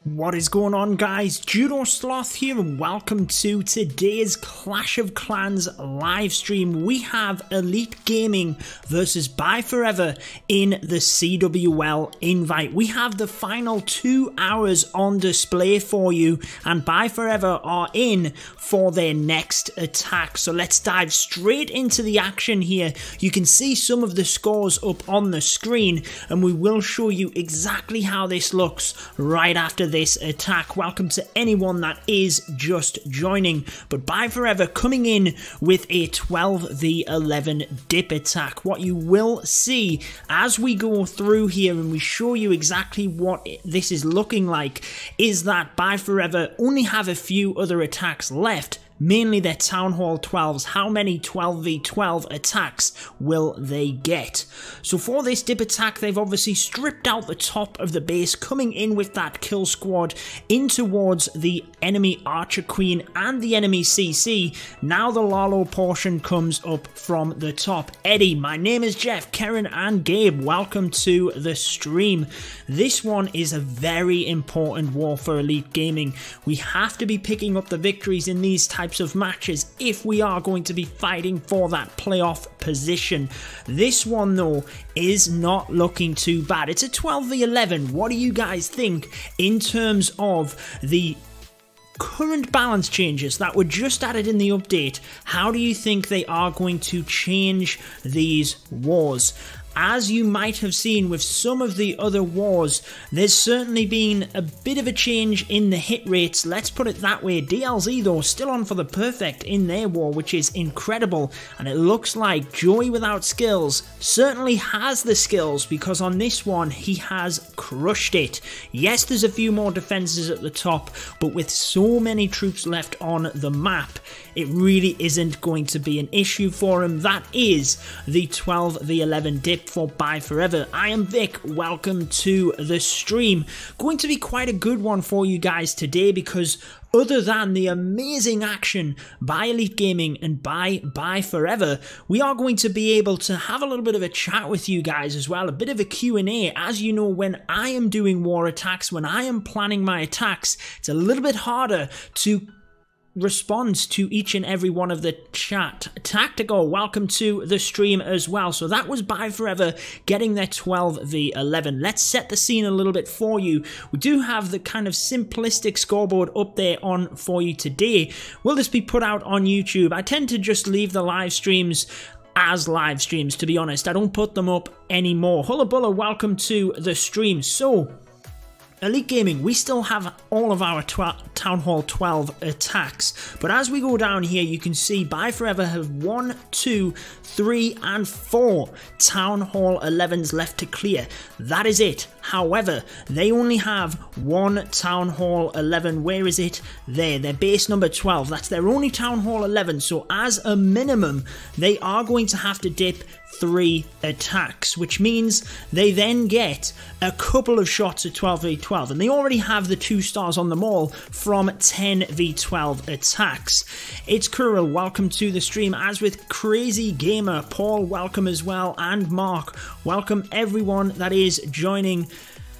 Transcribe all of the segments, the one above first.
What is going on, guys? Judo Sloth here and welcome to today's Clash of Clans live stream. We have Elite Gaming versus ByeForever in the CWL Invite. We have the final 2 hours on display for you and ByeForever are in for their next attack. So let's dive straight into the action here. You can see some of the scores up on the screen and we will show you exactly how this looks right after this attack. Welcome to anyone that is just joining, but ByeForever coming in with a 12v11 dip attack. What you will see as we go through here and we show you exactly what this is looking like is that ByeForever only have a few other attacks left, mainly their Town Hall 12s. How many 12v12 attacks will they get? So for this dip attack, they've obviously stripped out the top of the base, coming in with that kill squad in towards the enemy Archer Queen and the enemy CC. Now the Lalo portion comes up from the top. Eddie, my name is Jeff, Karen and Gabe. Welcome to the stream. This one is a very important war for Elite Gaming. We have to be picking up the victories in these types of matches if we are going to be fighting for that playoff position. This one though is not looking too bad. It's a 12v11. What do you guys think in terms of the current balance changes that were just added in the update? How do you think they are going to change these wars? As you might have seen with some of the other wars, there's certainly been a bit of a change in the hit rates, let's put it that way. DLZ though still on for the perfect in their war, which is incredible, and it looks like Joey without skills certainly has the skills, because on this one he has crushed it. Yes, there's a few more defenses at the top, but with so many troops left on the map, it really isn't going to be an issue for him. That is the 12v11 dip for ByeForever. I am Vic, welcome to the stream. Going to be quite a good one for you guys today, because other than the amazing action by Elite Gaming and by ByeForever, we are going to be able to have a little bit of a chat with you guys as well, a bit of a Q&A. As you know, when I am doing war attacks, when I am planning my attacks, it's a little bit harder to response to each and every one of the chat. Tactical, welcome to the stream as well. So that was ByeForever getting their 12v11. Let's set the scene a little bit for you. We do have the kind of simplistic scoreboard up there on for you today. Will this be put out on YouTube? I tend to just leave the live streams as live streams, to be honest. I don't put them up anymore. Hullabulla, welcome to the stream. So Elite Gaming, we still have all of our Town Hall 12 attacks, but as we go down here, you can see ByeForever have 1, 2, 3 and 4 Town Hall 11s left to clear. That is it. However, they only have one Town Hall 11. Where is it? There, their base number 12. That's their only Town Hall 11, so as a minimum, they are going to have to dip 3 attacks, which means they then get a couple of shots at 12v12, and they already have the 2 stars on them all from 10v12 attacks. It's Kuril, welcome to the stream, as with Crazy Gamer. Paul, welcome as well, and Mark, welcome everyone that is joining.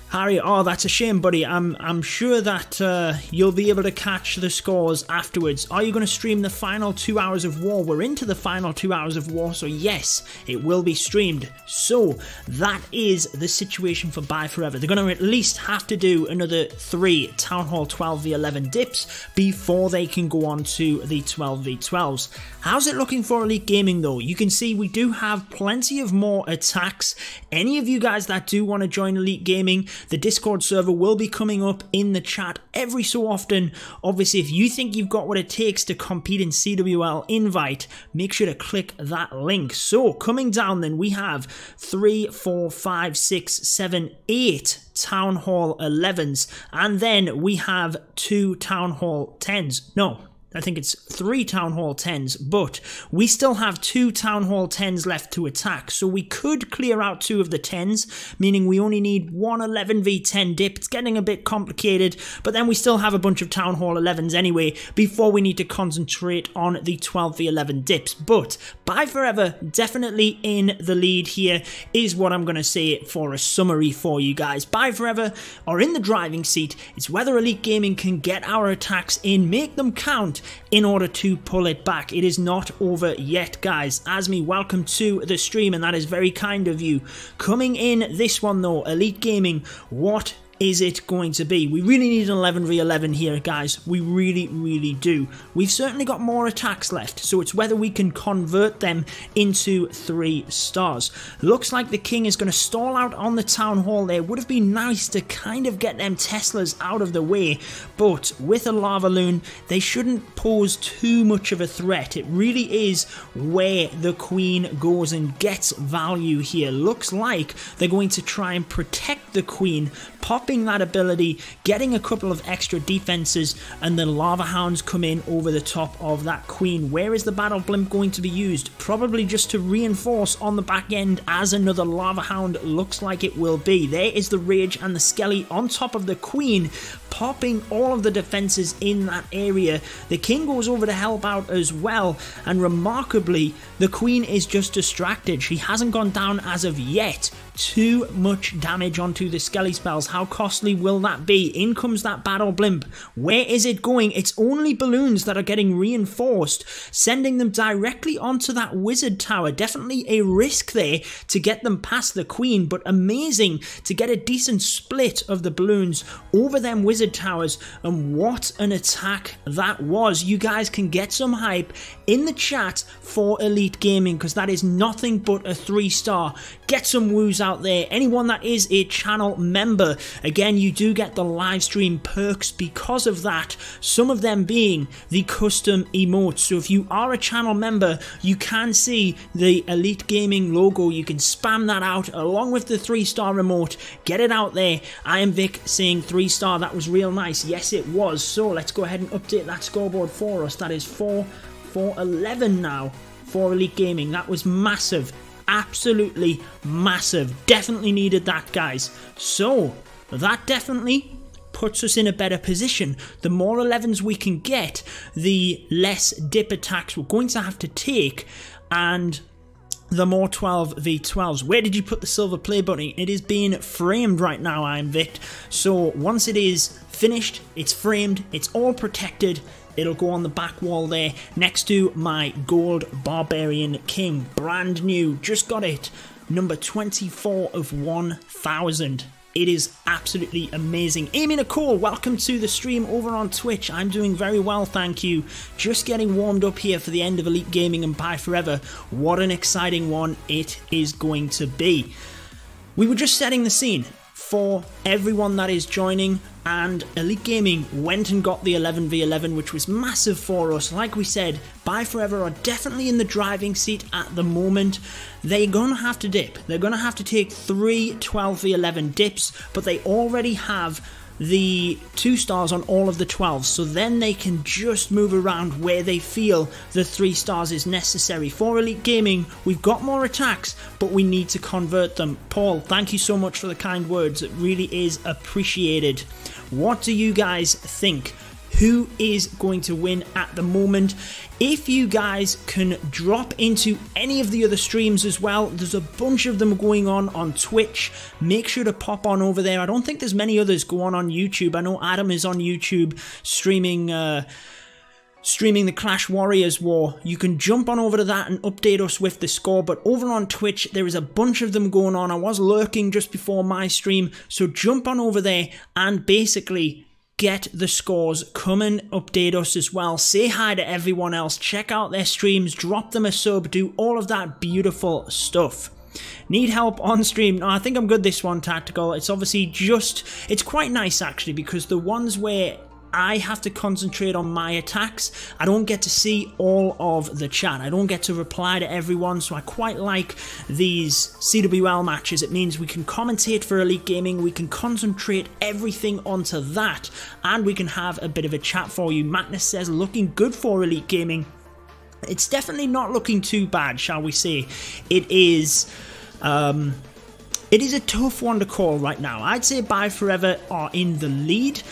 Harry, oh, that's a shame, buddy. I'm sure that you'll be able to catch the scores afterwards. Are you going to stream the final 2 hours of war? We're into the final 2 hours of war, so yes, it will be streamed. So that is the situation for ByeForever. They're going to at least have to do another 3 Town Hall 12v11 dips before they can go on to the 12v12s. How's it looking for Elite Gaming though? You can see we do have plenty of more attacks. Any of you guys that do want to join Elite Gaming, the Discord server will be coming up in the chat every so often. Obviously, if you think you've got what it takes to compete in CWL Invite, make sure to click that link. So coming down then, we have 3, 4, 5, 6, 7, 8 Town Hall 11s, and then we have 2 Town Hall 10s. No, I think it's 3 Town Hall 10s, but we still have 2 Town Hall 10s left to attack, so we could clear out 2 of the 10s, meaning we only need one 11v10 dip. It's getting a bit complicated, but then we still have a bunch of Town Hall 11s anyway, before we need to concentrate on the 12v11 dips. But ByeForever definitely in the lead here is what I'm going to say for a summary for you guys. ByeForever are in the driving seat. It's whether Elite Gaming can get our attacks in, make them count, in order to pull it back. It is not over yet, guys. Asmi, welcome to the stream, and that is very kind of you. Coming in this one though, Elite Gaming, what is it going to be? We really need an 11v11 here, guys. We really do. We've certainly got more attacks left, so it's whether we can convert them into 3 stars. Looks like the king is going to stall out on the town hall there. Would have been nice to kind of get them Teslas out of the way, but with a lava loon, they shouldn't pose too much of a threat. It really is where the queen goes and gets value here. Looks like they're going to try and protect the queen, popping that ability, getting a couple of extra defenses, and the lava hounds come in over the top of that queen. Where is the battle blimp going to be used? Probably just to reinforce on the back end, as another lava hound looks like it will be. There is the rage and the skelly on top of the queen, popping all of the defenses in that area. The king goes over to help out as well, and remarkably, the queen is just distracted. She hasn't gone down as of yet. Too much damage onto the skelly spells. How costly will that be? In comes that battle blimp. Where is it going? It's only balloons that are getting reinforced, sending them directly onto that wizard tower. Definitely a risk there to get them past the queen, but amazing to get a decent split of the balloons over them wizard towers. And what an attack that was. You guys can get some hype in the chat for Elite Gaming, because that is nothing but a 3-star. Get some woos out there. Anyone that is a channel member, again, you do get the live stream perks because of that, some of them being the custom emotes. So if you are a channel member, you can see the Elite Gaming logo. You can spam that out along with the 3-star remote. Get it out there. I am Vic saying 3-star. That was real nice. Yes, it was. So let's go ahead and update that scoreboard for us. That is 4-11 now for Elite Gaming. That was massive. Absolutely massive. Definitely needed that, guys. So that definitely puts us in a better position. The more 11s we can get, the less dip attacks we're going to have to take, and the more 12v12s. Where did you put the silver play button? It is being framed right now, I am Vic. So once it is finished, it's framed, it's all protected. It'll go on the back wall there next to my gold barbarian king. Brand new, just got it. Number 24 of 1000. It is absolutely amazing. Amy Nicole, welcome to the stream over on Twitch. I'm doing very well, thank you. Just getting warmed up here for the end of Elite Gaming and ByeForever. What an exciting one it is going to be. We were just setting the scene for everyone that is joining, and Elite Gaming went and got the 11v11, which was massive for us. Like we said, ByeForever are definitely in the driving seat at the moment. They're going to have to dip. They're going to have to take 3 12v11 dips, but they already have the 2 stars on all of the 12s, so then they can just move around where they feel the 3 stars is necessary. For Elite Gaming, we've got more attacks, but we need to convert them. Paul, thank you so much for the kind words. It really is appreciated. What do you guys think? Who is going to win at the moment? If you guys can drop into any of the other streams as well, there's a bunch of them going on Twitch. Make sure to pop on over there. I don't think there's many others go on YouTube. I know Adam is on YouTube streaming the Clash Warriors War. You can jump on over to that and update us with the score, but over on Twitch there is a bunch of them going on. I was lurking just before my stream, so jump on over there and basically get the scores. Come and update us as well. Say hi to everyone else. Check out their streams. Drop them a sub. Do all of that beautiful stuff. Need help on stream? No, I think I'm good this one, Tactical. It's obviously just... It's quite nice, actually, because the ones where I have to concentrate on my attacks. I don't get to see all of the chat. I don't get to reply to everyone, so I quite like these CWL matches. It means we can commentate for Elite Gaming, we can concentrate everything onto that, and we can have a bit of a chat for you. Madness says, looking good for Elite Gaming. It's definitely not looking too bad, shall we say. It is a tough one to call right now. I'd say ByeForever are in the lead.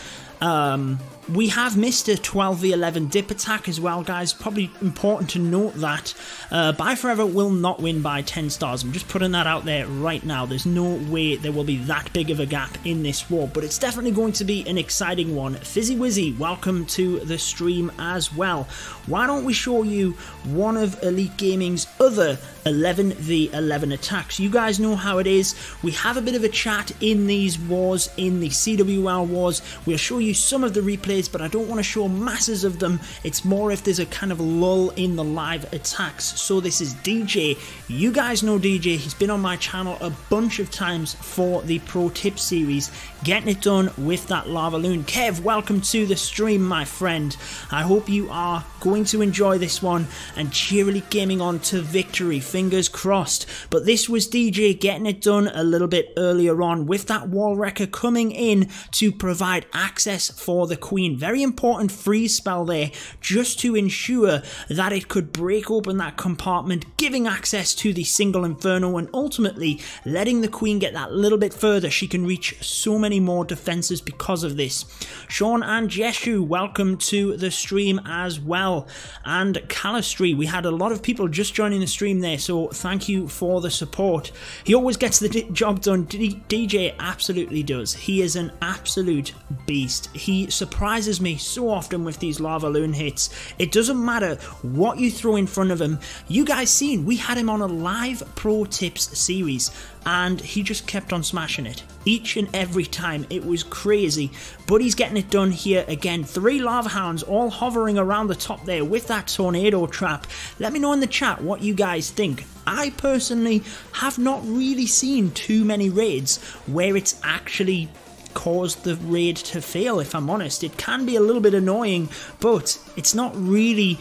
We have missed a 12v11 dip attack as well, guys. Probably important to note that ByeForever will not win by 10 stars. I'm just putting that out there right now. There's no way there will be that big of a gap in this war, but it's definitely going to be an exciting one. Fizzy Wizzy, welcome to the stream as well. Why don't we show you one of Elite Gaming's other 11v11 attacks? You guys know how it is. We have a bit of a chat in these wars, in the CWL wars. We'll show you some of the replays, but I don't want to show masses of them. It's more if there's a kind of lull in the live attacks. So this is DJ. You guys know DJ. He's been on my channel a bunch of times for the Pro Tips series, getting it done with that lava loon. Kev, welcome to the stream, my friend. I hope you are going to enjoy this one and cheer Elite Gaming on to victory. Fingers crossed. But this was DJ getting it done a little bit earlier on with that wall wrecker coming in to provide access for the queen. Very important freeze spell there, just to ensure that it could break open that compartment, giving access to the single inferno and ultimately letting the queen get that little bit further. She can reach so many more defenses because of this. Sean and Jeshu, welcome to the stream as well. And Calistry, we had a lot of people just joining the stream there, so thank you for the support. He always gets the job done. DJ absolutely does. He is an absolute beast. He surprises me so often with these lava loon hits. It doesn't matter what you throw in front of him. You guys seen, we had him on a live Pro Tips series and he just kept on smashing it each and every time. It was crazy, but he's getting it done here again. 3 lava hounds all hovering around the top there with that tornado trap. Let me know in the chat what you guys think. I personally have not really seen too many raids where it's actually caused the raid to fail, if I'm honest. It can be a little bit annoying, but it's not really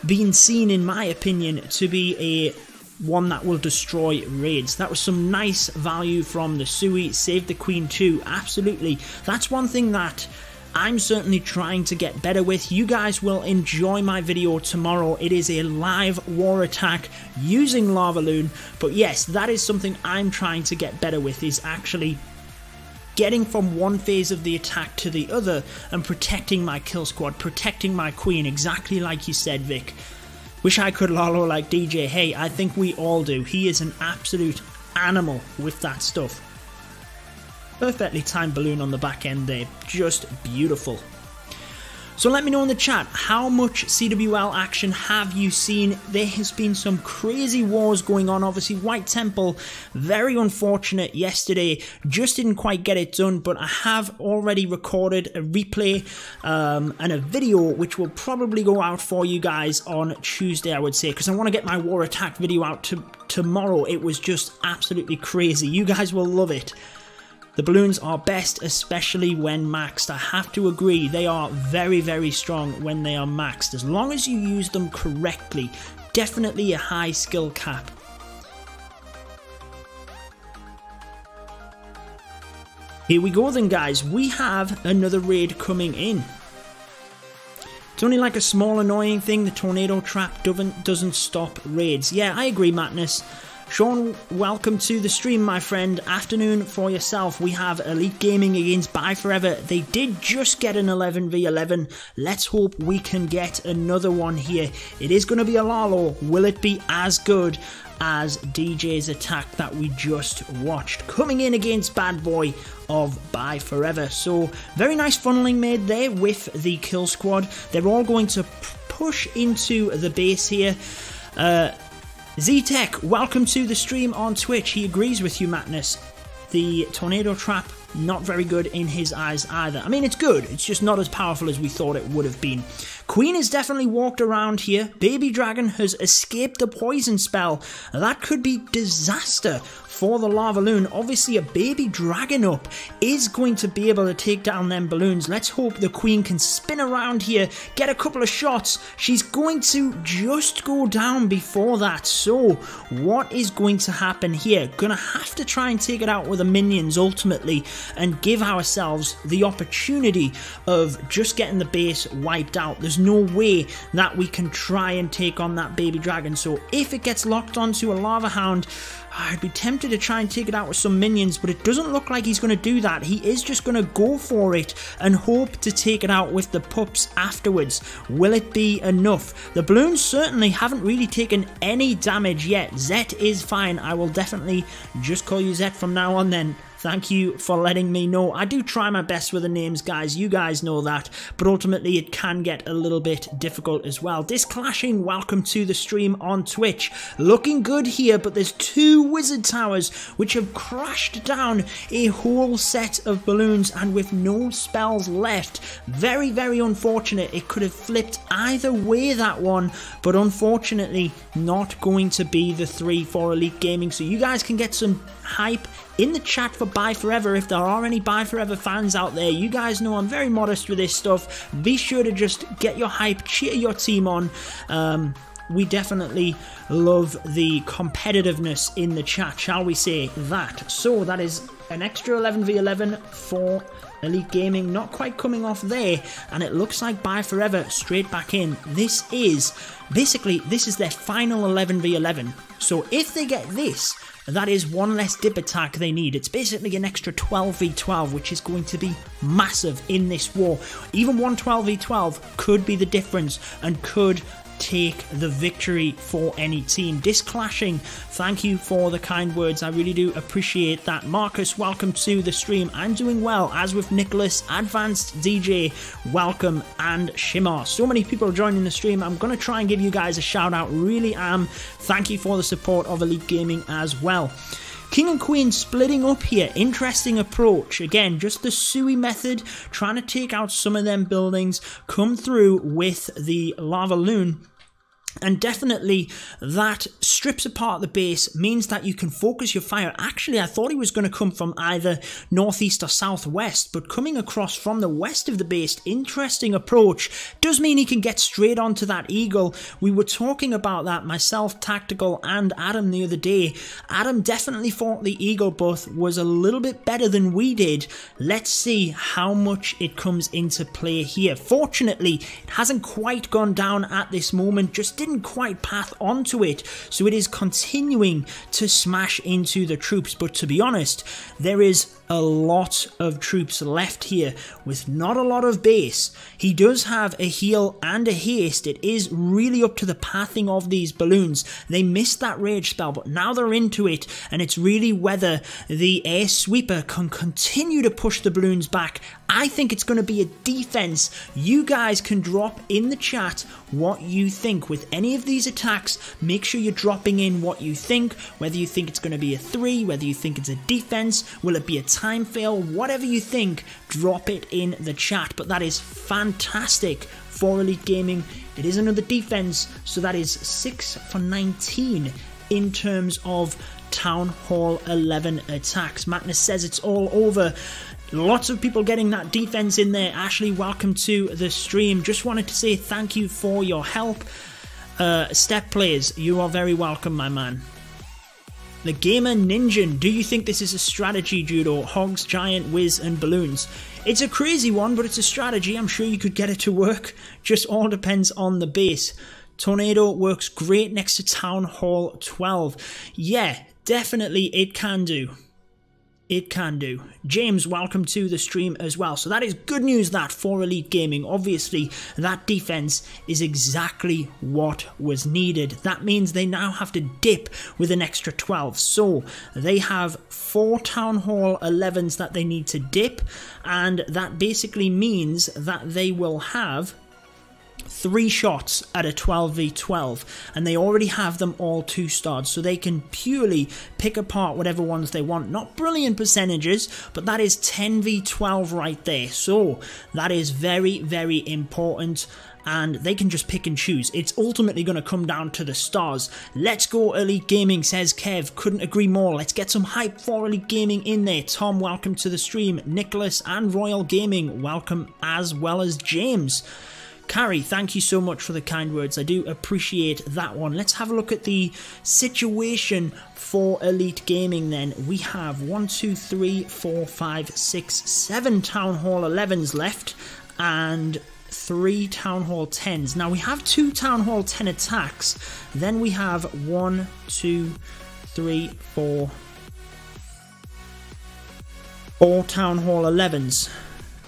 been seen, in my opinion, to be a one that will destroy raids. That was some nice value from the Sui. Saved the queen too, absolutely. That's one thing that I'm certainly trying to get better with. You guys will enjoy my video tomorrow. It is a live war attack using Lava Loon, but yes, that is something I'm trying to get better with, is actually getting from one phase of the attack to the other and protecting my kill squad, protecting my queen, exactly like you said, Vic. Wish I could lolo like DJ. Hey, I think we all do. He is an absolute animal with that stuff. Perfectly timed balloon on the back end there. Just beautiful. So let me know in the chat, how much CWL action have you seen? There has been some crazy wars going on. Obviously, White Temple, very unfortunate yesterday. Just didn't quite get it done, but I have already recorded a replay and a video, which will probably go out for you guys on Tuesday, I would say, because I want to get my war attack video out tomorrow. It was just absolutely crazy. You guys will love it. The balloons are best, especially when maxed. I have to agree, they are very, very strong when they are maxed, as long as you use them correctly. Definitely a high skill cap. Here we go then, guys. We have another raid coming in. It's only like a small annoying thing. The tornado trap doesn't stop raids. Yeah, I agree, Madness. Sean, welcome to the stream, my friend. Afternoon for yourself. We have Elite Gaming against ByeForever. They did just get an 11v11. Let's hope we can get another one here. It is going to be a Lalo. Will it be as good as DJ's attack that we just watched? Coming in against Bad Boy of ByeForever. So, very nice funneling made there with the kill squad. They're all going to push into the base here. Z-Tech, welcome to the stream on Twitch. He agrees with you, Madness. The tornado trap, not very good in his eyes either. I mean, it's good. It's just not as powerful as we thought it would have been. Queen has definitely walked around here. Baby Dragon has escaped the poison spell. That could be disaster for the lava loon. Obviously a baby dragon up is going to be able to take down them balloons. Let's hope the queen can spin around here, get a couple of shots. She's going to just go down before that. So what is going to happen here? Gonna have to try and take it out with the minions ultimately and give ourselves the opportunity of just getting the base wiped out. There's no way that we can try and take on that baby dragon. So if it gets locked onto a lava hound, I'd be tempted to try and take it out with some minions, but it doesn't look like he's going to do that. He is just going to go for it and hope to take it out with the pups afterwards. Will it be enough? The balloons certainly haven't really taken any damage yet. Zet is fine. I will definitely just call you Zet from now on then. Thank you for letting me know. I do try my best with the names, guys. You guys know that. But ultimately, it can get a little bit difficult as well. Disclashing, welcome to the stream on Twitch. Looking good here, but there's two wizard towers which have crashed down a whole set of balloons and with no spells left. Very, very unfortunate. It could have flipped either way, that one. But unfortunately, not going to be the 3 for Elite Gaming. So you guys can get some hype in the chat for ByeForever if there are any ByeForever fans out there. You guys know I'm very modest with this stuff. Be sure to just get your hype, cheer your team on. We definitely love the competitiveness in the chat, shall we say that. So that is an extra 11v11 for Elite Gaming, not quite coming off there, and it looks like ByeForever straight back in. This is their final 11v11. So if they get this, that is one less dip attack they need. It's basically an extra 12v12, which is going to be massive in this war. Even one 12v12 could be the difference and could take the victory for any team. Disclashing, thank you for the kind words. I really do appreciate that. Marcus, welcome to the stream. I'm doing well, as with Nicholas, Advanced DJ, welcome, and Shimar. So many people joining the stream. I'm going to try and give you guys a shout out. Really am. Thank you for the support of Elite Gaming as well. King and Queen splitting up here. Interesting approach. Again, just the Sui method, trying to take out some of them buildings, come through with the lava loon. And definitely that strips apart the base, means that you can focus your fire. Actually, I thought he was going to come from either northeast or southwest, but coming across from the west of the base, interesting approach. Does mean he can get straight onto that eagle. We were talking about that, myself, Tactical, and Adam the other day. Adam definitely thought the eagle buff was a little bit better than we did. Let's see how much it comes into play here. Fortunately, it hasn't quite gone down at this moment, just didn't quite path onto it, so it is continuing to smash into the troops. But to be honest, there is a lot of troops left here with not a lot of base. He does have a heal and a haste. It is really up to the pathing of these balloons. They missed that rage spell, but now they're into it, and it's really whether the air sweeper can continue to push the balloons back. I think it's going to be a defense. You guys can drop in the chat what you think with any of these attacks. Make sure you're dropping in what you think, whether you think it's going to be a 3, whether you think it's a defense, will it be a time fail, whatever you think, drop it in the chat. But that is fantastic for Elite Gaming. It is another defense, so that is 6 for 19 in terms of Town Hall 11 attacks. Magnus says it's all over. Lots of people getting that defense in there. Ashley, welcome to the stream. Just wanted to say thank you for your help. Step players, you are very welcome, my man. The Gamer Ninja, do you think this is a strategy, Judo? Hogs, Giant, Wiz, and Balloons. It's a crazy one, but it's a strategy. I'm sure you could get it to work. Just all depends on the base. Tornado works great next to Town Hall 12. Yeah, definitely it can do. It can do. James, welcome to the stream as well. So that is good news that for Elite Gaming. Obviously, that defense is exactly what was needed. That means they now have to dip with an extra 12. So they have 4 Town Hall 11s that they need to dip. And that basically means that they will have 3 shots at a 12v12, and they already have them all 2-starred, so they can purely pick apart whatever ones they want. Not brilliant percentages, but that is 10v12 right there, so that is very, very important. and they can just pick and choose. It's ultimately going to come down to the stars. Let's go Elite Gaming, says Kev. Couldn't agree more. Let's get some hype for Elite Gaming in there. Tom, welcome to the stream. Nicholas and Royal Gaming, welcome, as well as James. Carrie, thank you so much for the kind words. I do appreciate that one. Let's have a look at the situation for Elite Gaming then. We have 1, 2, 3, 4, 5, 6, 7 Town Hall 11s left and 3 Town Hall 10s. Now we have 2 Town Hall 10 attacks. Then we have 1, 2, 3, 4 Town Hall 11s.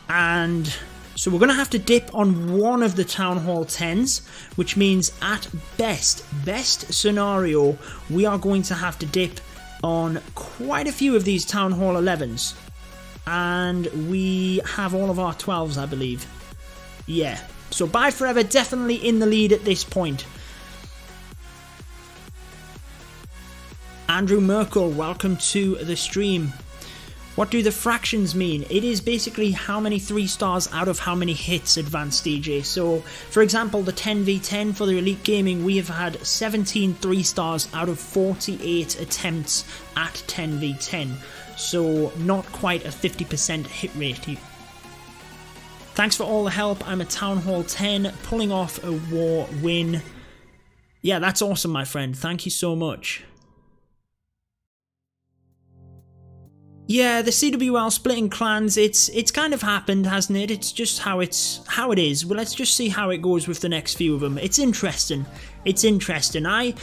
And so we're going to have to dip on one of the Town Hall 10s, which means at best scenario, we are going to have to dip on quite a few of these Town Hall 11s. And we have all of our 12s, I believe. Yeah, so ByeForever definitely in the lead at this point. Andrew Merkel, welcome to the stream. What do the fractions mean? It is basically how many 3 stars out of how many hits, Advanced DJ. So, for example, the 10v10 for the Elite Gaming, we have had 17 3 stars out of 48 attempts at 10v10. So, not quite a 50% hit rate. Thanks for all the help. I'm a Town Hall 10, pulling off a war win. Yeah, that's awesome, my friend. Thank you so much. Yeah, the CWL splitting clans, it's kind of happened, hasn't it? It's just how it is. Well, let's just see how it goes with the next few of them. It's interesting. It's interesting. I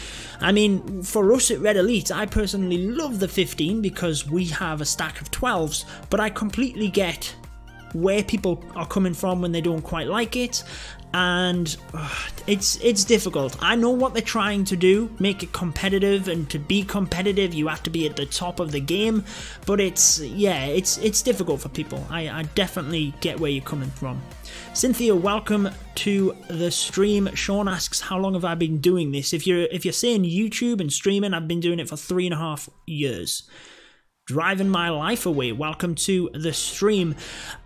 mean, for us at Red Elite, I personally love the 15 because we have a stack of 12s, but I completely get where people are coming from when they don't quite like it, and it's difficult. I know what they're trying to do, make it competitive, and to be competitive you have to be at the top of the game, but it's difficult for people. I definitely get where you're coming from. Cynthia, welcome to the stream. Sean asks, how long have I been doing this? If you're saying YouTube and streaming, I've been doing it for 3.5 years. Driving my life away, welcome to the stream.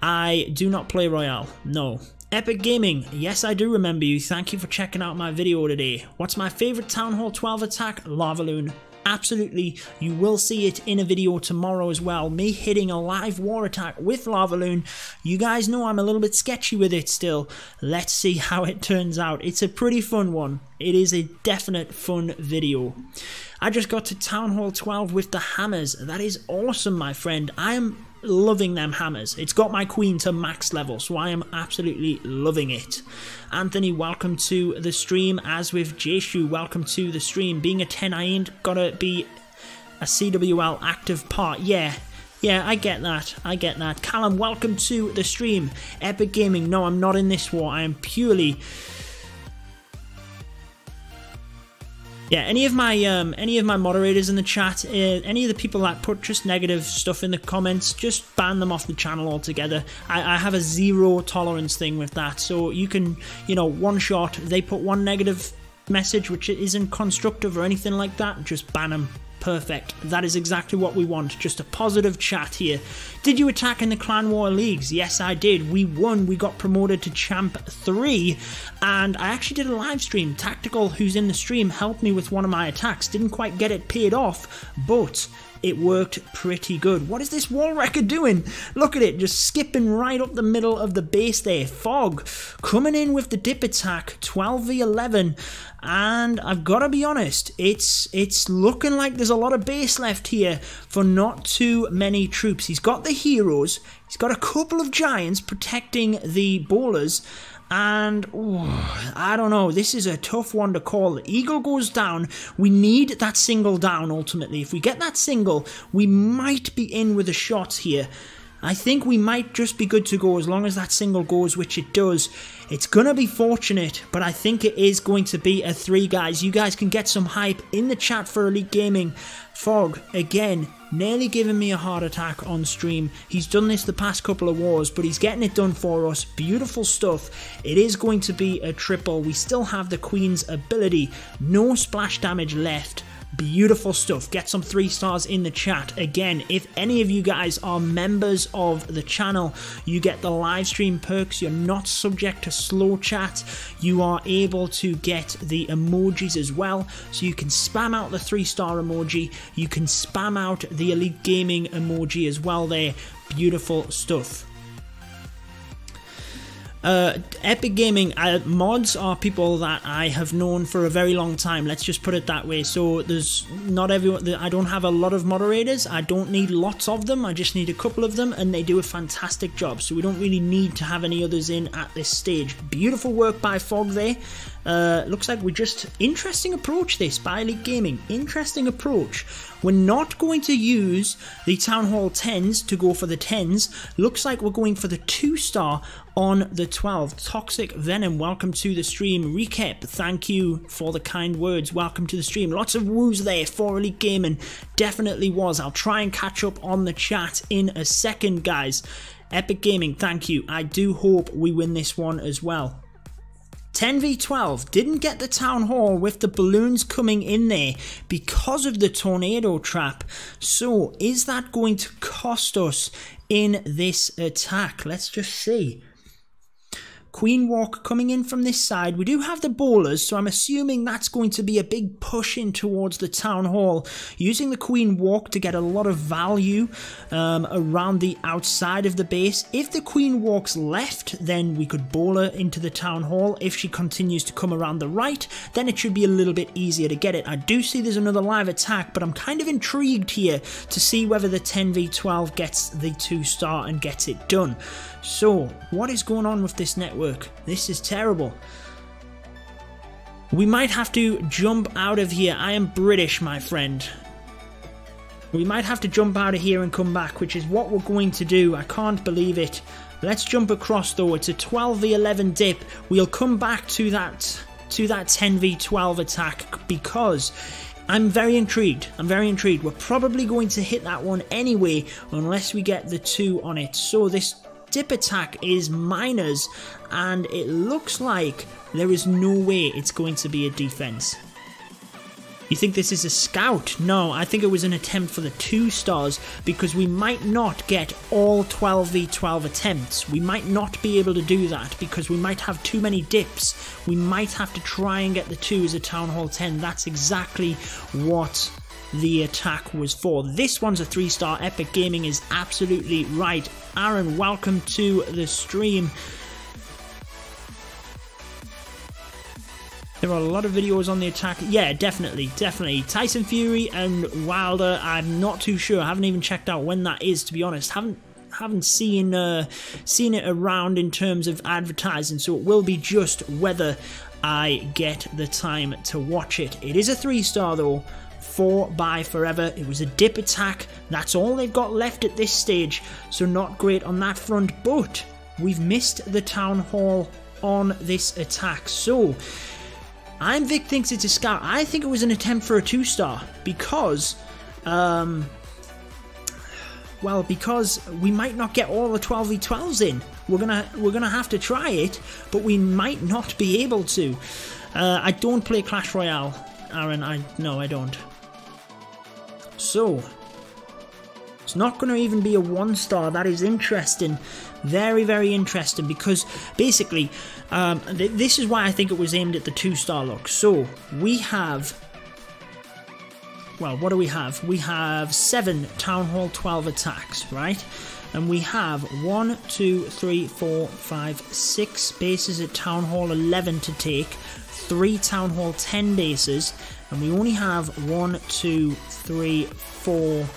I do not play Royale, no. Epic Gaming, yes I do remember you, thank you for checking out my video today. What's my favourite Town Hall 12 attack? Lavaloon. Absolutely, you will see it in a video tomorrow as well. Me hitting a live war attack with Lavaloon. You guys know I'm a little bit sketchy with it still. Let's see how it turns out. It's a pretty fun one. It is a definite fun video. I just got to Town Hall 12 with the hammers. That is awesome, my friend. I am loving them hammers. It's got my queen to max level, so I am absolutely loving it. Anthony, welcome to the stream, as with Jeshu, welcome to the stream. Being a 10, I ain't gotta be a CWL active part. Yeah, I get that. Callum, welcome to the stream. Epic Gaming, no, I'm not in this war. I am purely... Yeah, any of my moderators in the chat, any of the people that put just negative stuff in the comments, just ban them off the channel altogether. I have a zero tolerance thing with that, so you can, one shot, they put one negative message which isn't constructive or anything like that, just ban them. Perfect. That is exactly what we want. Just a positive chat here. Did you attack in the Clan War Leagues? Yes, I did. We won. We got promoted to Champ 3. And I actually did a live stream. Tactical, who's in the stream, helped me with one of my attacks. Didn't quite get it paid off, but it worked pretty good. What is this wall wrecker doing? Look at it, just skipping right up the middle of the base there. Fog coming in with the dip attack, 12v11. And I've got to be honest, it's looking like there's a lot of base left here for not too many troops. He's got the heroes, he's got a couple of giants protecting the bowlers, and I don't know, this is a tough one to call. The eagle goes down, we need that single down ultimately. If we get that single, we might be in with a shot here. I think we might just be good to go as long as that single goes, which it does. It's going to be fortunate, but I think it is going to be a 3, guys. You guys can get some hype in the chat for Elite Gaming. Fog, again, nearly giving me a heart attack on stream. He's done this the past couple of wars, but he's getting it done for us. Beautiful stuff. It is going to be a triple. We still have the Queen's ability. No splash damage left. Beautiful stuff. Get some 3 stars in the chat. Again, if any of you guys are members of the channel, you get the live stream perks. You're not subject to slow chat. You are able to get the emojis as well. So you can spam out the 3-star emoji. You can spam out the Elite Gaming emoji as well there. Beautiful stuff. Epic Gaming mods are people that I have known for a very long time, let's just put it that way. So there's not everyone, I don't have a lot of moderators, I don't need lots of them, I just need a couple of them, and they do a fantastic job, so we don't really need to have any others in at this stage. Beautiful work by Fog there. Looks like we just, interesting approach this by Elite Gaming, interesting approach. We're not going to use the Town Hall 10s to go for the 10s. Looks like we're going for the 2-star on the 12. Toxic Venom, welcome to the stream. Recap, thank you for the kind words. Welcome to the stream. Lots of woos there for Elite Gaming. Definitely was. I'll try and catch up on the chat in a second, guys. Epic Gaming, thank you. I do hope we win this one as well. 10v12 didn't get the Town Hall with the balloons coming in there because of the tornado trap. So is that going to cost us in this attack? Let's just see. Queen Walk coming in from this side. We do have the bowlers, so I'm assuming that's going to be a big push in towards the Town Hall. Using the Queen Walk to get a lot of value around the outside of the base. If the Queen walks left, then we could bowl her into the Town Hall. If she continues to come around the right, then it should be a little bit easier to get it. I do see there's another live attack, but I'm kind of intrigued here to see whether the 10v12 gets the 2-star and gets it done. So, what is going on with this network? This is terrible. We might have to jump out of here. I am British, my friend. We might have to jump out of here and come back, which is what we're going to do. I can't believe it. Let's jump across, though. It's a 12v11 dip. We'll come back to that 10v12 attack because I'm very intrigued. I'm very intrigued. We're probably going to hit that one anyway, unless we get the 2 on it. So this dip attack is minors, and it looks like there is no way it's going to be a defense. You think this is a scout? No, I think it was an attempt for the 2 stars because we might not get all 12v12 attempts. We might not be able to do that because we might have too many dips. We might have to try and get the 2 as a Town Hall 10. That's exactly what the attack was for. This one's a 3-star. Epic Gaming is absolutely right. Aaron, welcome to the stream. There are a lot of videos on the attack. Yeah, definitely. Tyson Fury and Wilder, I'm not too sure. I haven't even checked out when that is, to be honest. Haven't seen it around in terms of advertising, so it will be just whether I get the time to watch it. It is a 3-star though for ByeForever. It was a dip attack. That's all they've got left at this stage, so not great on that front, but we've missed the Town Hall on this attack. So I'm Vic thinks it's a scout. I think it was an attempt for a 2-star because well, because we might not get all the 12v12s in. We're gonna have to try it, but we might not be able to. I don't play Clash Royale, Aaron. No, I don't. So it's not going to even be a 1-star. That is interesting. Very, very interesting, because basically this is why I think it was aimed at the 2-star look. So we have, well, what do we have? We have 7 Town Hall 12 attacks, right? And we have 1, 2, 3, 4, 5, 6 bases at Town Hall 11 to take, 3 Town Hall 10 bases, and we only have 1, 2, 3, 4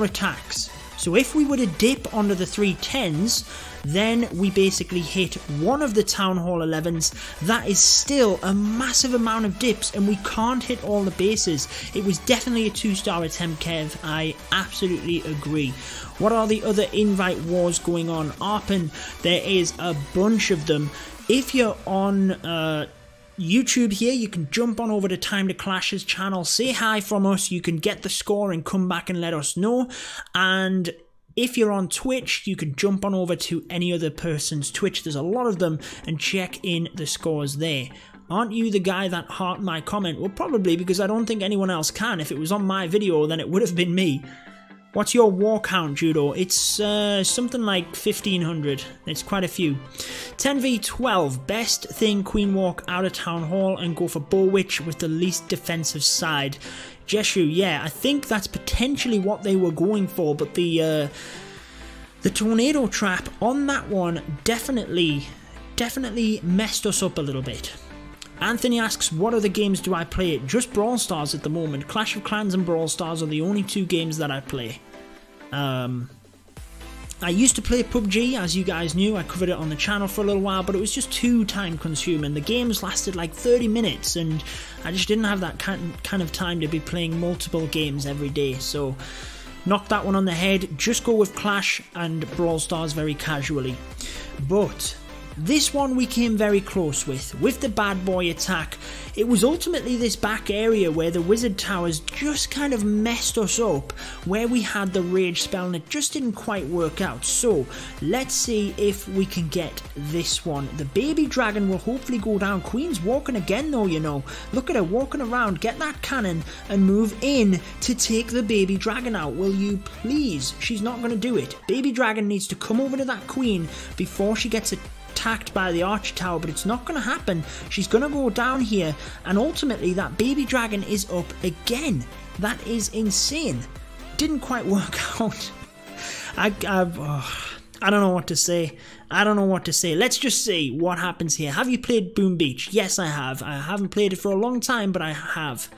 attacks. So if we were to dip onto the 3 10s, then we basically hit one of the Town Hall 11s. That is still a massive amount of dips, and we can't hit all the bases. It was definitely a 2-star attempt, Kev. I absolutely agree. What are the other invite wars going on? Arpin, there is a bunch of them. If you're on YouTube here, you can jump on over to Time to Clash's channel, say hi from us, you can get the score and come back and let us know. And if you're on Twitch, you can jump on over to any other person's Twitch, there's a lot of them, and check in the scores there. Aren't you the guy that hearted my comment? Well, probably, because I don't think anyone else can. If it was on my video, then it would have been me. What's your war count, Judo? It's something like 1,500. It's quite a few. 10v12. Best thing, queen walk out of town hall and go for bow witch with the least defensive side. Jeshu, yeah, I think that's potentially what they were going for, but the tornado trap on that one definitely messed us up a little bit. Anthony asks, what other games do I play? Just Brawl Stars at the moment. Clash of Clans and Brawl Stars are the only two games that I play. I used to play PUBG, as you guys knew. I covered it on the channel for a little while, but it was just too time consuming. The games lasted like 30 minutes and I just didn't have that kind of time to be playing multiple games every day. So knock that one on the head. Just go with Clash and Brawl Stars very casually. But this one we came very close with the bad boy attack. It was ultimately this back area where the wizard towers just kind of messed us up, where we had the rage spell and it just didn't quite work out. So let's see if we can get this one. The baby dragon will hopefully go down. Queen's walking again though, you know. Look at her walking around. Get that cannon and move in to take the baby dragon out. Will you please? She's not going to do it. Baby dragon needs to come over to that queen before she gets attacked by the archer tower, but it's not going to happen. She's going to go down here and ultimately that baby dragon is up again. That is insane. Didn't quite work out. I don't know what to say. I don't know what to say. Let's just see what happens here. Have you played Boom Beach? Yes, I have. I haven't played it for a long time, but I have.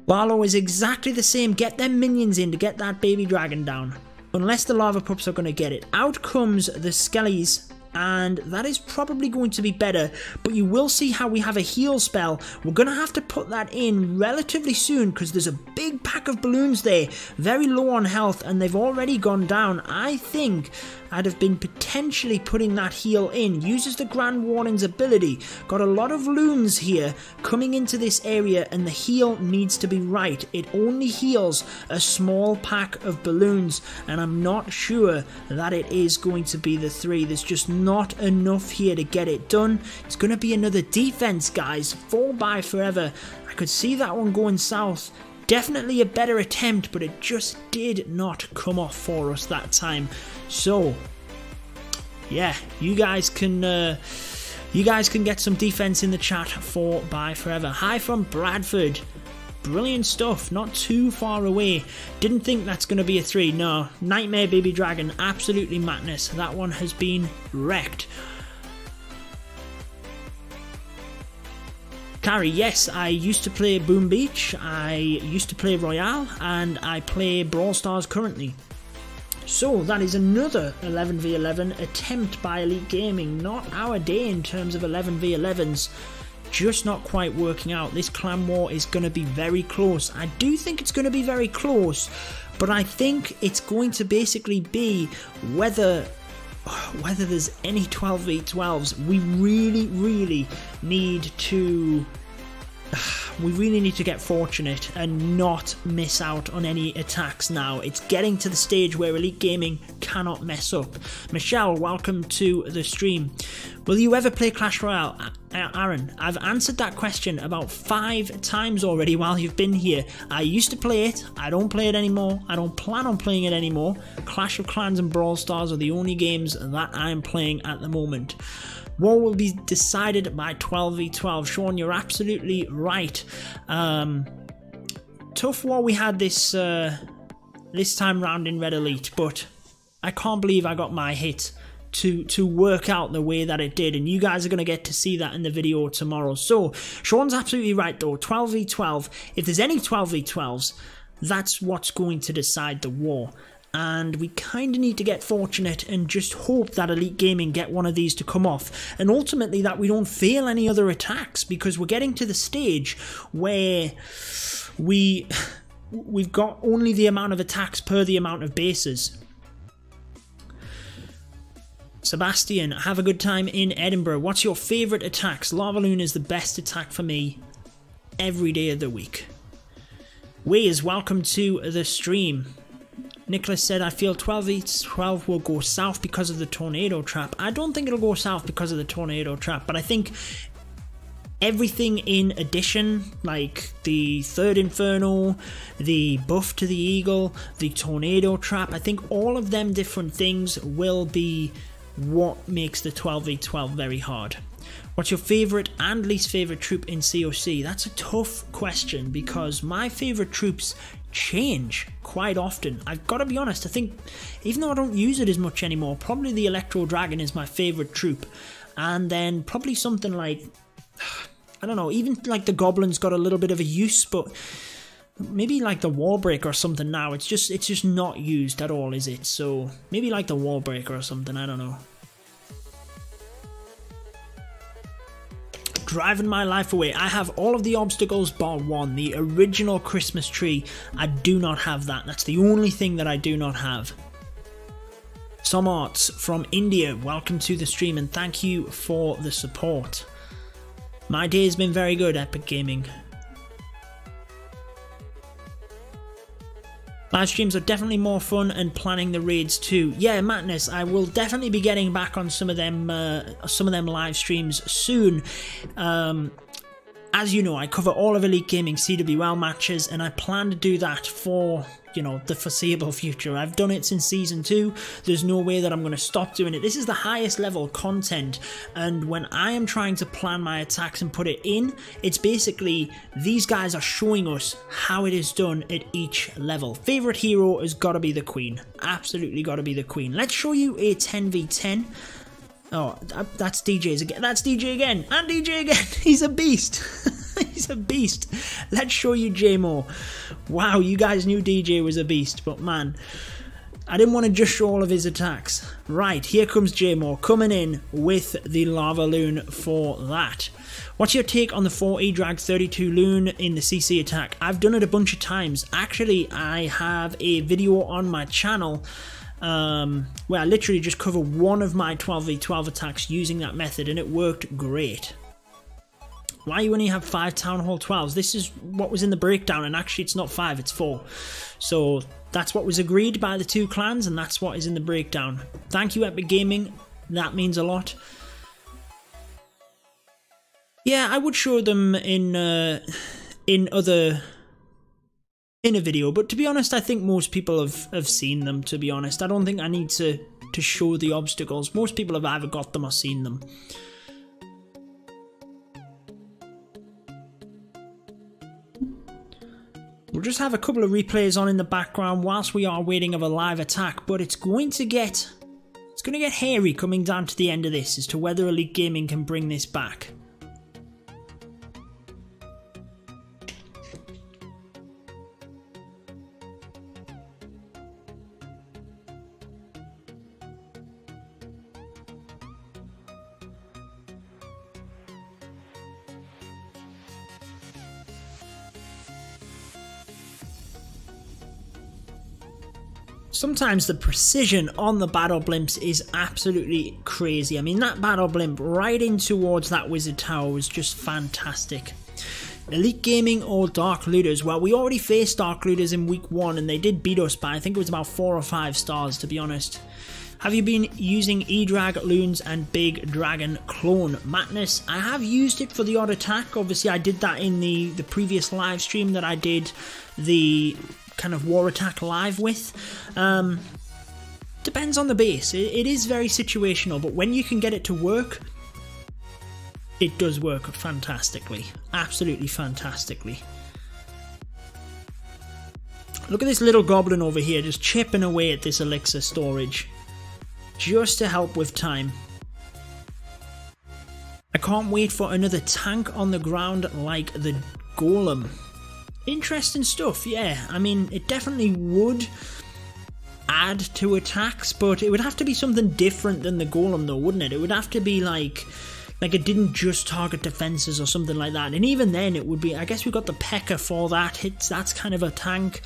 Barlow is exactly the same. Get them minions in to get that baby dragon down. Unless the lava pups are going to get it. Out comes the skellies, and that is probably going to be better, but you will see how we have a heal spell. We're going to have to put that in relatively soon because there's a big pack of balloons there, very low on health, and they've already gone down. I think I'd have been potentially putting that heal in. Uses the Grand Warden's ability. Got a lot of loons here coming into this area and the heal needs to be right. It only heals a small pack of balloons and I'm not sure that it is going to be the 3. There's just not enough here to get it done. It's going to be another defense, guys, for ByeForever. I could see that one going south. Definitely a better attempt, but it just did not come off for us that time. So, yeah, you guys can get some defense in the chat for ByeForever. Hi from Bradford. Brilliant stuff. Not too far away. Didn't think that's going to be a 3. No, Nightmare Baby Dragon. Absolutely madness. That one has been wrecked. Carrie, yes, I used to play Boom Beach, I used to play Royale, and I play Brawl Stars currently. So that is another 11v11 attempt by Elite Gaming. Not our day in terms of 11v11s. Just not quite working out. This clan war is going to be very close. I do think it's going to be very close, but I think it's going to basically be whether there's any 12v12s. We really need to get fortunate and not miss out on any attacks now. It's getting to the stage where Elite Gaming cannot mess up. Michelle, welcome to the stream. Will you ever play Clash Royale? Aaron, I've answered that question about 5 times already while you've been here. I used to play it. I don't play it anymore. I don't plan on playing it anymore. Clash of Clans and Brawl Stars are the only games that I am playing at the moment. War will be decided by 12v12. Sean, you're absolutely right. Tough war we had this time round in Red Elite, but I can't believe I got my hit to work out the way that it did, and you guys are going to get to see that in the video tomorrow. So Sean's absolutely right though. 12v12. If there's any 12v12s, that's what's going to decide the war. And we kind of need to get fortunate and just hope that Elite Gaming get one of these to come off. And ultimately that we don't fail any other attacks, because we're getting to the stage where we've got only the amount of attacks per the amount of bases. Sebastian, have a good time in Edinburgh. What's your favourite attacks? Lavaloon is the best attack for me every day of the week. Waze, welcome to the stream. Nicholas said, I feel 12v12 will go south because of the tornado trap. I don't think it'll go south because of the tornado trap, but I think everything in addition, like the third inferno, the buff to the eagle, the tornado trap, I think all of them different things will be what makes the 12v12 very hard. What's your favourite and least favourite troop in COC? That's a tough question because my favourite troops change quite often. I've got to be honest, I think even though I don't use it as much anymore, probably the Electro Dragon is my favourite troop. And then probably something like, I don't know, even like the Goblin's got a little bit of a use, but maybe like the Wall Breaker or something now. It's just not used at all, is it? So maybe like the Wall Breaker or something, I don't know. Driving my life away. I have all of the obstacles bar one. The original Christmas tree, I do not have that. That's the only thing that I do not have. Some Arts from India, welcome to the stream and thank you for the support. My day has been very good, Epic Gaming. Live streams are definitely more fun and planning the raids too. Yeah, Madness, I will definitely be getting back on some of them live streams soon. As you know, I cover all of Elite Gaming CWL matches and I plan to do that for, you know, the foreseeable future. I've done it since Season 2. There's no way that I'm going to stop doing it. This is the highest level content, and when I am trying to plan my attacks and put it in, it's basically these guys are showing us how it is done at each level. Favourite hero has got to be the Queen. Absolutely got to be the Queen. Let's show you a 10v10. Oh, that's DJ's again. That's DJ again. And DJ again. He's a beast. He's a beast. Let's show you JMO. Wow, you guys knew DJ was a beast, but man, I didn't want to just show all of his attacks. Right, here comes JMO coming in with the Lava Loon for that. What's your take on the 4E Drag 32 Loon in the CC attack? I've done it a bunch of times. Actually, I have a video on my channel where I literally just cover one of my 12v12 attacks using that method, and it worked great. Why you only have 5 Town Hall 12s? This is what was in the breakdown, and actually it's not 5, it's 4. So that's what was agreed by the two clans, and that's what is in the breakdown. Thank you, Epic Gaming. That means a lot. Yeah, I would show them in a video, but to be honest, I think most people have seen them, to be honest. I don't think I need to show the obstacles. Most people have either got them or seen them. We'll just have a couple of replays on in the background whilst we are waiting of a live attack, but it's going to get hairy coming down to the end of this as to whether Elite Gaming can bring this back. Sometimes the precision on the battle blimps is absolutely crazy. I mean, that battle blimp right in towards that wizard tower was just fantastic. Elite Gaming or Dark Looters? Well, we already faced Dark Looters in week 1 and they did beat us by, I think it was about 4 or 5 stars, to be honest. Have you been using E-Drag, Loons and Big Dragon Clone? Madness, I have used it for the odd attack. Obviously, I did that in the previous live stream that I did the kind of war attack live with. Depends on the base. It is very situational, but when you can get it to work, it does work fantastically. Absolutely fantastically. Look at this little goblin over here just chipping away at this elixir storage, just to help with time. I can't wait for another tank on the ground like the Golem. Interesting stuff, yeah. I mean, it definitely would add to attacks, but it would have to be something different than the Golem though, wouldn't it? It would have to be like it didn't just target defenses or something like that. And even then it would be, I guess we got the P.E.K.K.A for that. That's kind of a tank.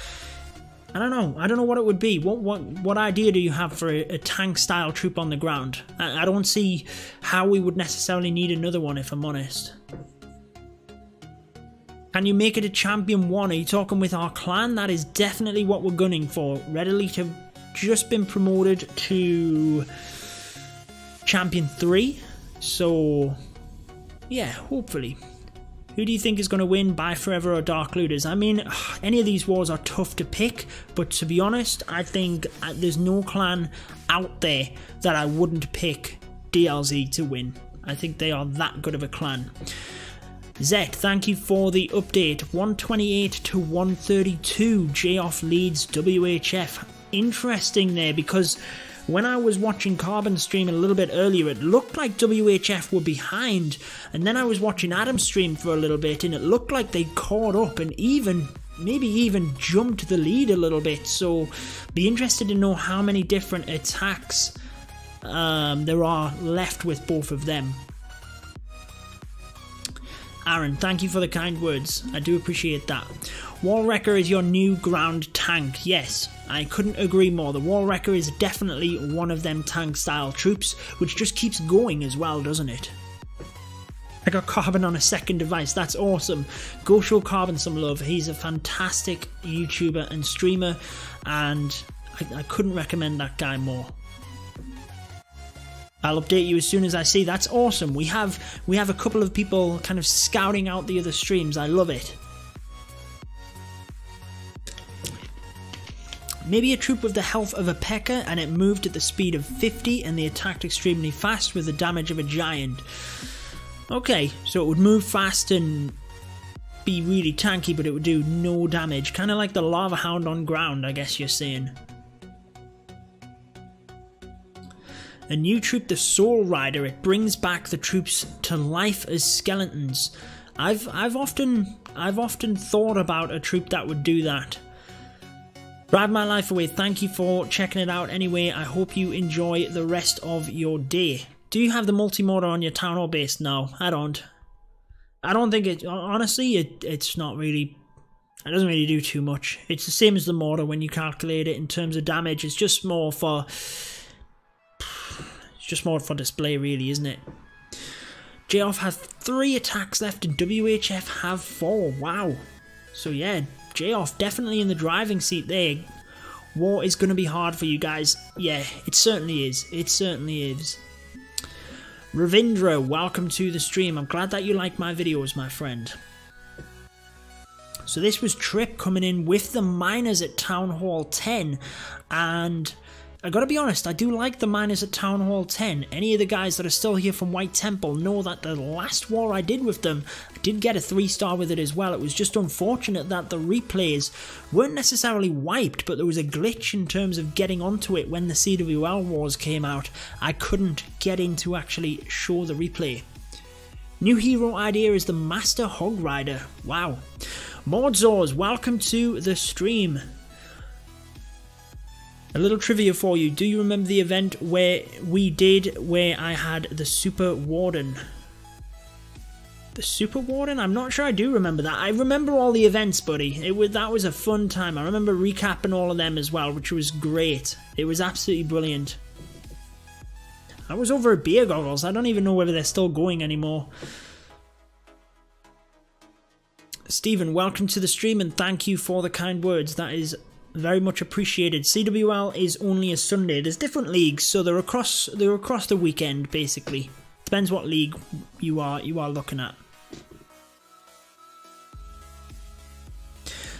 I don't know what it would be. What idea do you have for a tank style troop on the ground? I don't see how we would necessarily need another one, if I'm honest. Can you make it a Champion 1? Are you talking with our clan? That is definitely what we're gunning for. Red Elite have just been promoted to Champion 3. So, yeah, hopefully. Who do you think is going to win, ByeForever or Dark Looters? I mean, any of these wars are tough to pick, but to be honest, I think there's no clan out there that I wouldn't pick DLZ to win. I think they are that good of a clan. Zet, thank you for the update. 128 to 132. J-Off leads WHF. Interesting there, because when I was watching Carbon stream a little bit earlier, it looked like WHF were behind, and then I was watching Adam stream for a little bit, and it looked like they caught up and maybe even jumped the lead a little bit. So, be interested to know how many different attacks there are left with both of them. Aaron, thank you for the kind words. I do appreciate that. Wall Wrecker is your new ground tank. Yes, I couldn't agree more. The Wall Wrecker is definitely one of them tank style troops, which just keeps going as well, doesn't it? I got Carbon on a second device. That's awesome. Go show Carbon some love. He's a fantastic YouTuber and streamer, and I couldn't recommend that guy more. I'll update you as soon as I see. That's awesome. We have a couple of people kind of scouting out the other streams. I love it. Maybe a troop with the health of a P.E.K.K.A. and it moved at the speed of 50 and they attacked extremely fast with the damage of a giant. Okay, so it would move fast and be really tanky, but it would do no damage. Kind of like the Lava Hound on ground, I guess you're saying. A new troop, the Soul Rider. It brings back the troops to life as skeletons. I've often thought about a troop that would do that. Drive my life away. Thank you for checking it out anyway. I hope you enjoy the rest of your day. Do you have the multi-mortar on your town hall base? No, I don't. I don't think it, honestly, it's not really, it doesn't really do too much. It's the same as the mortar when you calculate it in terms of damage. It's just more for, display really, isn't it? J-Off has 3 attacks left and WHF have 4. Wow. So yeah, J-Off definitely in the driving seat there. War is going to be hard for you guys. Yeah, it certainly is. It certainly is. Ravindra, welcome to the stream. I'm glad that you like my videos, my friend. So this was Trip coming in with the miners at Town Hall 10, and I gotta be honest, I do like the miners at Town Hall 10. Any of the guys that are still here from White Temple know that the last war I did with them, I did get a 3-star with it as well. It was just unfortunate that the replays weren't necessarily wiped, but there was a glitch in terms of getting onto it when the CWL Wars came out. I couldn't get in to actually show the replay. New hero idea is the Master Hog Rider. Wow. Mordzors, welcome to the stream. A little trivia for you. Do you remember the event where I had the Super Warden? The Super Warden? I'm not sure I do remember that. I remember all the events, buddy. That was a fun time. I remember recapping all of them as well, which was great. It was absolutely brilliant. I was over at Beer Goggles. I don't even know whether they're still going anymore. Stephen, welcome to the stream and thank you for the kind words. That is very much appreciated. CWL is only a Sunday. There's different leagues, so they're across the weekend basically. Depends what league you are looking at.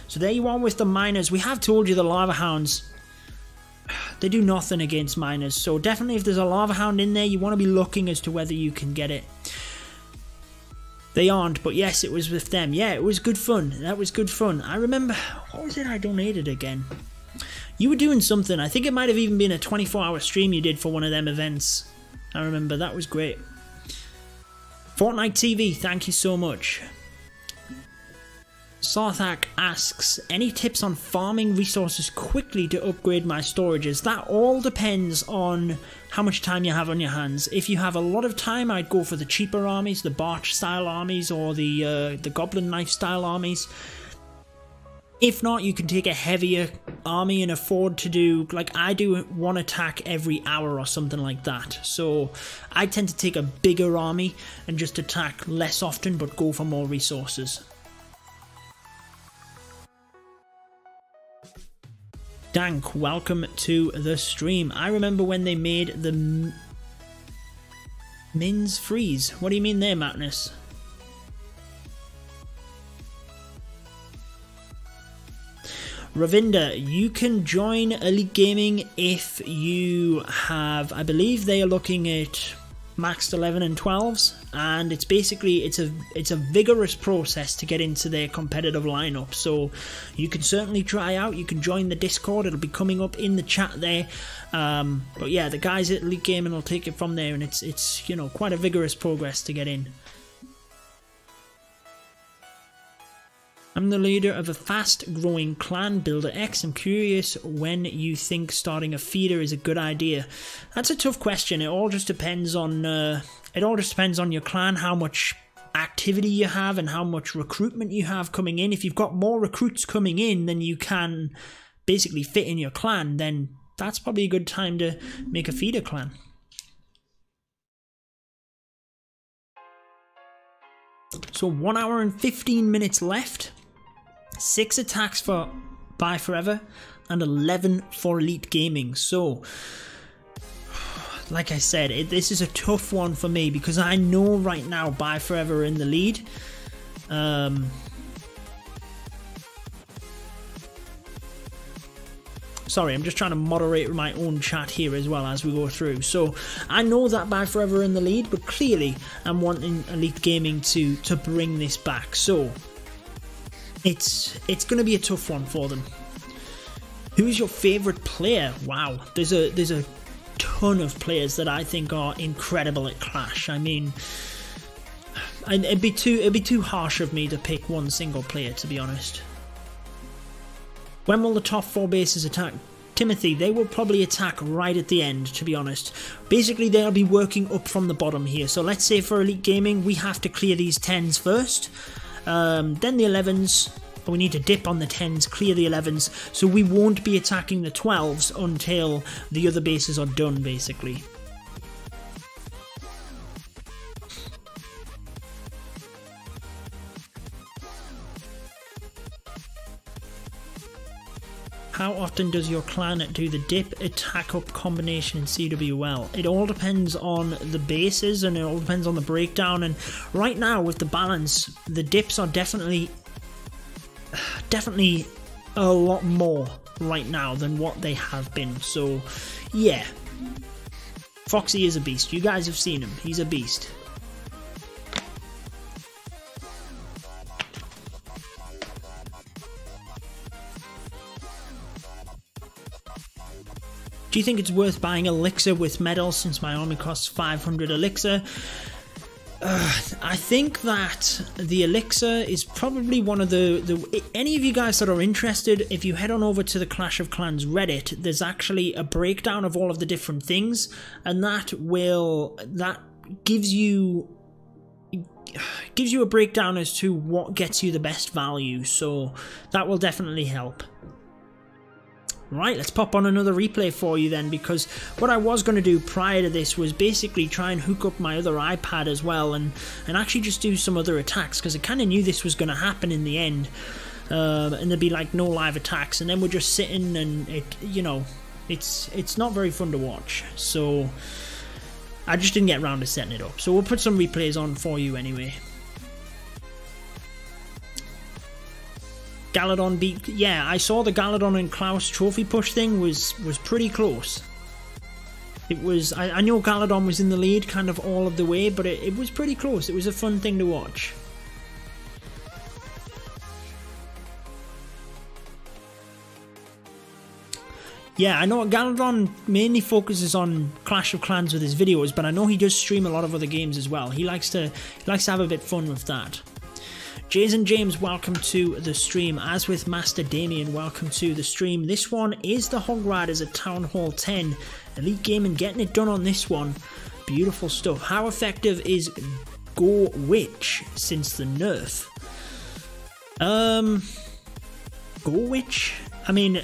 So there you are with the miners. We have told you the Lava Hounds, they do nothing against miners. So definitely if there's a Lava Hound in there, you want to be looking as to whether you can get it. They aren't, but yes, it was with them. Yeah, it was good fun. That was good fun. I remember, what was it I donated again? You were doing something. I think it might have even been a 24-hour stream you did for one of them events. I remember, that was great. Fortnite TV, thank you so much. Sloth asks, any tips on farming resources quickly to upgrade my storages? That all depends on how much time you have on your hands. If you have a lot of time, I'd go for the cheaper armies, the Barch style armies or the Goblin Knife style armies. If not, you can take a heavier army and afford to do, like I do, 1 attack every hour or something like that. So I tend to take a bigger army and just attack less often but go for more resources. Dank, welcome to the stream. I remember when they made the Mins freeze. What do you mean there, Magnus? Ravinda, you can join Elite Gaming if you have, I believe they are looking at maxed 11 and 12s, and it's basically it's a vigorous process to get into their competitive lineup. So you can certainly try out. You can join the Discord, it'll be coming up in the chat there. But yeah, the guys at Elite Gaming will take it from there, and it's you know, quite a vigorous progress to get in. I'm the leader of a fast-growing clan, Builder X. I'm curious when you think starting a feeder is a good idea. That's a tough question. It all just depends on your clan, how much activity you have, and how much recruitment you have coming in. If you've got more recruits coming in than you can basically fit in your clan, then that's probably a good time to make a feeder clan. So 1 hour and 15 minutes left. 6 attacks for ByeForever and 11 for Elite Gaming. So, like I said, this is a tough one for me because I know right now ByeForever are in the lead. Sorry, I'm just trying to moderate my own chat here as well as we go through. So I know that ByeForever are in the lead, but clearly I'm wanting Elite Gaming to bring this back. So it's going to be a tough one for them. Who is your favourite player? Wow, there's a ton of players that I think are incredible at Clash. I mean, it'd be too harsh of me to pick one single player, to be honest. When will the top 4 bases attack? Timothy, they will probably attack right at the end, to be honest. Basically, they'll be working up from the bottom here. So let's say for Elite Gaming, we have to clear these 10s first. Then the 11s. We need to dip on the 10s, clear the 11s. So we won't be attacking the 12s until the other bases are done, basically. How often does your clan do the dip attack up combination in CWL? It all depends on the bases and it all depends on the breakdown, and right now with the balance, the dips are definitely a lot more right now than what they have been. So yeah, Foxy is a beast. You guys have seen him, he's a beast. Do you think it's worth buying elixir with medals since my army costs 500 elixir? I think that the elixir is probably one of the any of you guys that are interested, if you head on over to the Clash of Clans Reddit, there's actually a breakdown of all of the different things, and that gives you a breakdown as to what gets you the best value, so that will definitely help. Right, let's pop on another replay for you then, because what I was going to do prior to this was basically try and hook up my other iPad as well and actually just do some other attacks, because I kind of knew this was going to happen in the end, and there'd be like no live attacks, and then we're just sitting and it's not very fun to watch, so I just didn't get around to setting it up. So we'll put some replays on for you anyway. Galadon beat... Yeah, I saw the Galadon and Klaus trophy push thing was pretty close. It was... I know Galadon was in the lead kind of all of the way, but it was pretty close. It was a fun thing to watch. Yeah, I know Galadon mainly focuses on Clash of Clans with his videos, but I know he does stream a lot of other games as well. He likes to have a bit fun with that. Jason James, welcome to the stream. As with Master Damien, welcome to the stream. This one is the Hog Riders at Town Hall 10. Elite Gaming getting it done on this one. Beautiful stuff. How effective is Go Witch since the nerf? Go Witch? I mean,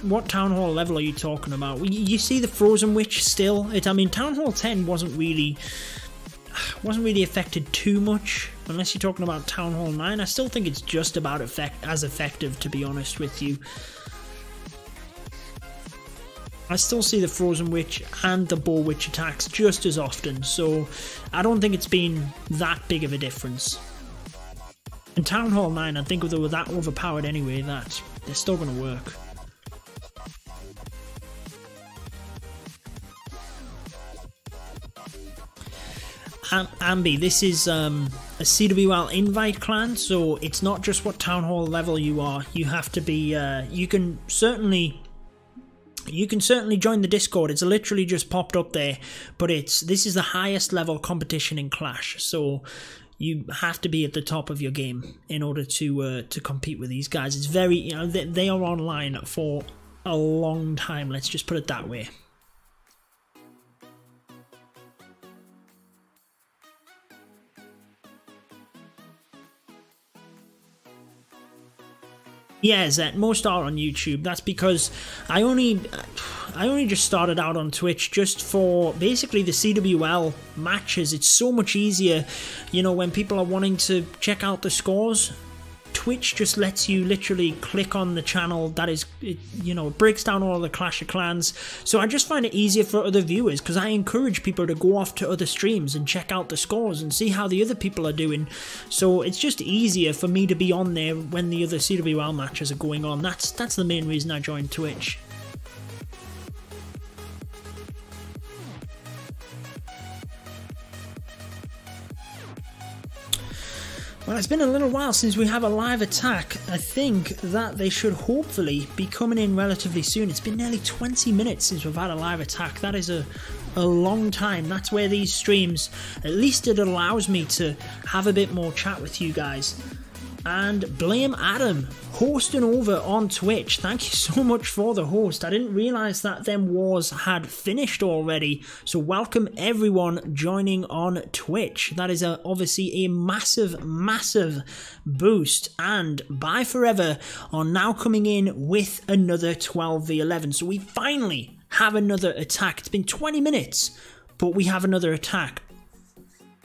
what Town Hall level are you talking about? You see the Frozen Witch still? I mean, Town Hall 10 wasn't really affected too much, unless you're talking about Town Hall 9. I still think it's just about as effective, to be honest with you. I still see the Frozen Witch and the Bow Witch attacks just as often, so I don't think it's been that big of a difference. And Town Hall 9, I think if they were that overpowered anyway, that they're still going to work. Ambi, this is a CWL Invite clan, so it's not just what Town Hall level you are. You have to be, you can certainly join the Discord. It's literally just popped up there, but this is the highest level competition in Clash, so you have to be at the top of your game in order to compete with these guys. It's very, you know, they are online for a long time, let's just put it that way. Yeah, Zet, most are on YouTube. That's because I only just started out on Twitch just for basically the CWL matches. It's so much easier, you know, when people are wanting to check out the scores. Twitch just lets you literally click on the channel that is, you know, it breaks down all the Clash of Clans. So I just find it easier for other viewers because I encourage people to go off to other streams and check out the scores and see how the other people are doing. So it's just easier for me to be on there when the other CWL matches are going on. That's the main reason I joined Twitch. Well, it's been a little while since we have a live attack. I think that they should hopefully be coming in relatively soon. It's been nearly 20 minutes since we've had a live attack. That is a long time. That's where these streams, at least it allows me to have a bit more chat with you guys. And Blame Adam hosting over on Twitch. Thank you so much for the host. I didn't realise that them wars had finished already. So welcome everyone joining on Twitch. That is obviously a massive, massive boost. And ByeForever are now coming in with another 12v11. So we finally have another attack. It's been 20 minutes, but we have another attack.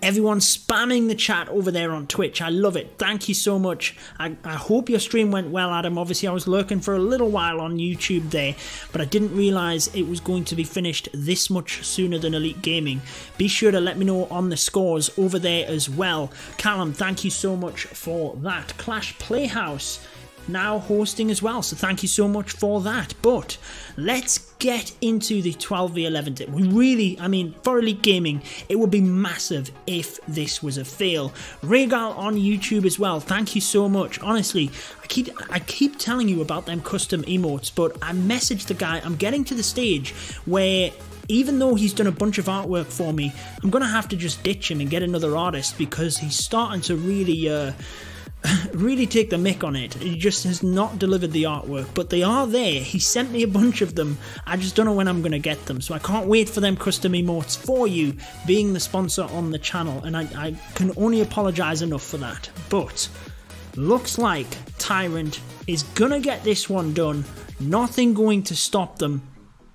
Everyone spamming the chat over there on Twitch. I love it. Thank you so much. I hope your stream went well, Adam. Obviously, I was lurking for a little while on YouTube there, but I didn't realise it was going to be finished this much sooner than Elite Gaming. Be sure to let me know on the scores over there as well. Callum, thank you so much for that. Clash Playhouse now hosting as well, so thank you so much for that. But let's get into the 12v11. We really, I mean, for Elite Gaming, it would be massive if this was a fail. Regal on YouTube as well, thank you so much. Honestly, I keep telling you about them custom emotes, but I messaged the guy. I'm getting to the stage where even though he's done a bunch of artwork for me, I'm gonna have to just ditch him and get another artist because he's starting to really take the mick on it. He just has not delivered the artwork, but they are there. He sent me a bunch of them. I just don't know when I'm going to get them, so I can't wait for them custom emotes for you, being the sponsor on the channel, and I can only apologise enough for that. But looks like Tyrant is going to get this one done. Nothing going to stop them.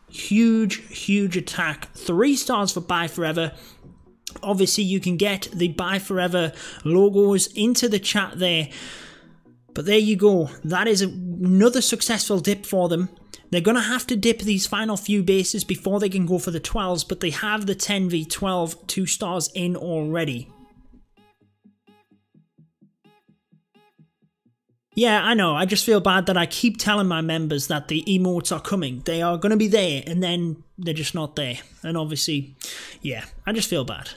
Huge, huge attack. 3 stars for ByeForever. Obviously, you can get the ByeForever logos into the chat there. But there you go. That is another successful dip for them. They're going to have to dip these final few bases before they can go for the 12s, but they have the 10v12 2 stars in already. Yeah, I know. I just feel bad that I keep telling my members that the emotes are coming. They are going to be there, and then they're just not there. And obviously, yeah, I just feel bad.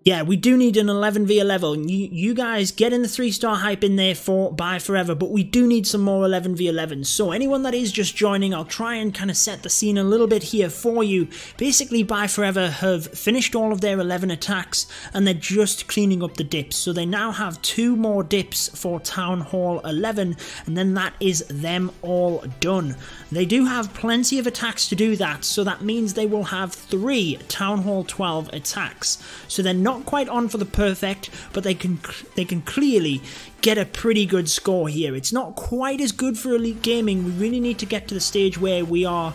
Yeah, we do need an 11v11. You guys get in the 3-star hype in there for ByeForever, but we do need some more 11v11s. So anyone that is just joining, I'll try and kind of set the scene a little bit here for you. Basically, ByeForever have finished all of their 11 attacks, and they're just cleaning up the dips. So they now have 2 more dips for Town Hall 11, and then that is them all done. They do have plenty of attacks to do that, so that means they will have 3 Town Hall 12 attacks. So they're not quite on for the perfect, but they can clearly get a pretty good score here. It's not quite as good for Elite Gaming. We really need to get to the stage where we are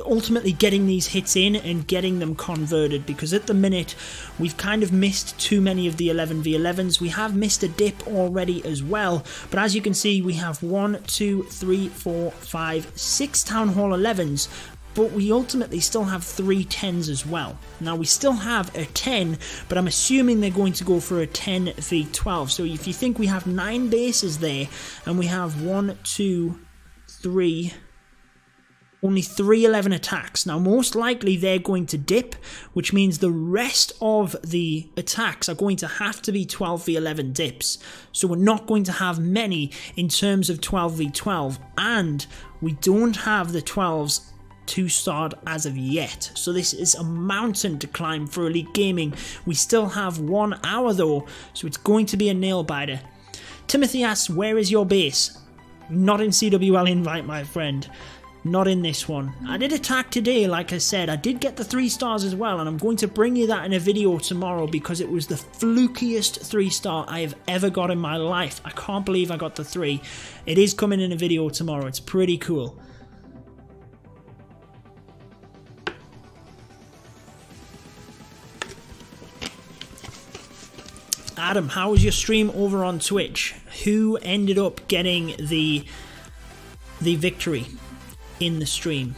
ultimately getting these hits in and getting them converted, because at the minute we've kind of missed too many of the 11v11s. We have missed a dip already as well, but as you can see, we have 1, 2, 3, 4, 5, 6 Town Hall 11s, but we ultimately still have 3 10s as well. Now we still have a 10, but I'm assuming they're going to go for a 10v12. So if you think we have 9 bases there, and we have 1, 2, 3... only 3 11 attacks. Now most likely they're going to dip, which means the rest of the attacks are going to have to be 12v11 dips. So we're not going to have many in terms of 12v12, and we don't have the 12s 2-starred as of yet. So this is a mountain to climb for Elite Gaming. We still have 1 hour though, so it's going to be a nail biter. Timothy asks, where is your base? Not in CWL Invite, my friend. Not in this one. I did attack today, like I said. I did get the 3 stars as well, and I'm going to bring you that in a video tomorrow because it was the flukiest 3-star I have ever got in my life. I can't believe I got the 3. It is coming in a video tomorrow. It's pretty cool. Adam, how was your stream over on Twitch? Who ended up getting the victory in the stream?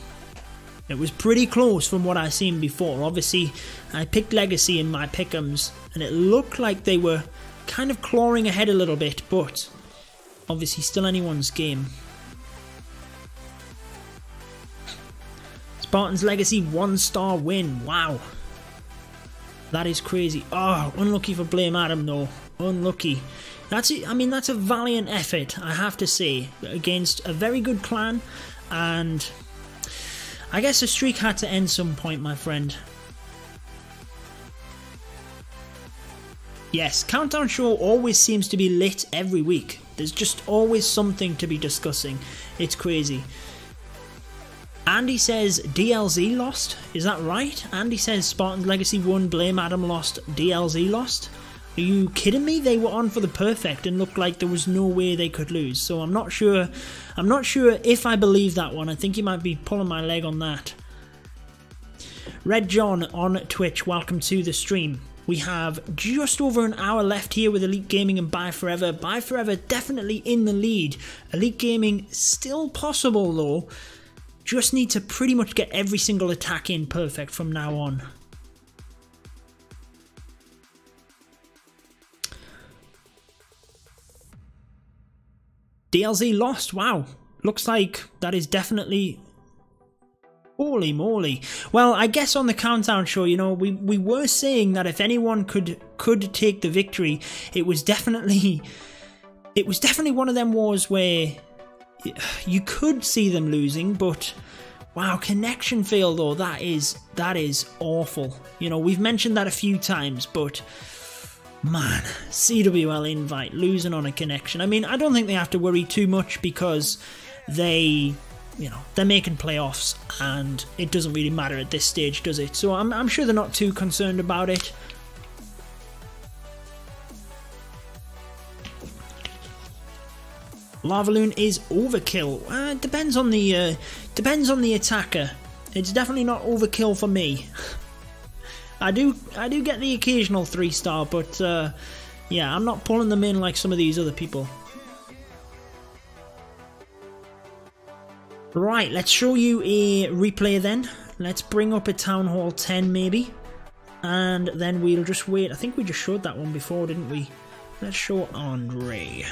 It was pretty close from what I've seen before. Obviously, I picked Legacy in my pick'ems, and it looked like they were kind of clawing ahead a little bit, but obviously still anyone's game. Spartan's Legacy 1-star win. Wow. That is crazy. Oh, unlucky for Blame Adam though. Unlucky. That's it. I mean, that's a valiant effort, I have to say, against a very good clan, and I guess the streak had to end some point, my friend. Yes, Countdown Show always seems to be lit every week. There's just always something to be discussing. It's crazy. Andy says DLZ lost. Is that right? Andy says Spartan's Legacy won, Blame Adam lost, DLZ lost. Are you kidding me? They were on for the perfect and looked like there was no way they could lose. So I'm not sure if I believe that one. I think you might be pulling my leg on that. Red John on Twitch, welcome to the stream. We have just over an hour left here with Elite Gaming and ByeForever. ByeForever definitely in the lead. Elite Gaming still possible though. Just need to pretty much get every single attack in perfect from now on. DLZ lost. Wow. Looks like that is definitely... Holy moly. Well, I guess on the Countdown Show, you know, we were saying that if anyone could take the victory, it was definitely one of them wars where you could see them losing, but wow, connection fail though, that is awful. You know, we've mentioned that a few times, but man, CWL Invite losing on a connection. I mean, I don't think they have to worry too much because they're making playoffs and it doesn't really matter at this stage, does it? So I'm sure they're not too concerned about it. Lavaloon is overkill. It depends on the attacker. It's definitely not overkill for me. I do get the occasional 3-star, but yeah, I'm not pulling them in like some of these other people. Right, let's show you a replay then. Let's bring up a Town Hall 10 maybe, and then we'll just wait. I think we just showed that one before, didn't we? Let's show Andre.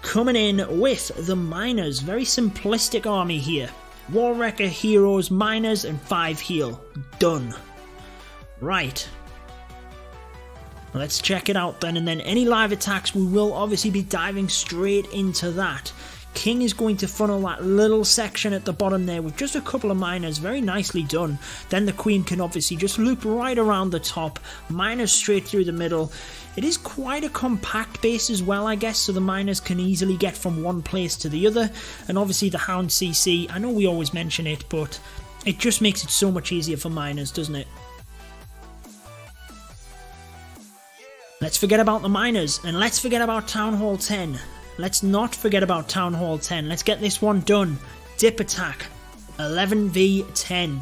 Coming in with the miners. Very simplistic army here. War Wrecker, Heroes, Miners, and 5 heal. Done. Right. Let's check it out then, and then any live attacks, we will obviously be diving straight into that. King is going to funnel that little section at the bottom there with just a couple of miners, very nicely done. Then the Queen can obviously just loop right around the top, miners straight through the middle. It is quite a compact base as well, I guess, so the miners can easily get from one place to the other. And obviously the Hound CC, I know we always mention it, but it just makes it so much easier for miners, doesn't it? Let's forget about the miners, and let's forget about Town Hall 10. Let's not forget about Town Hall 10. Let's get this one done. Dip attack. 11v10.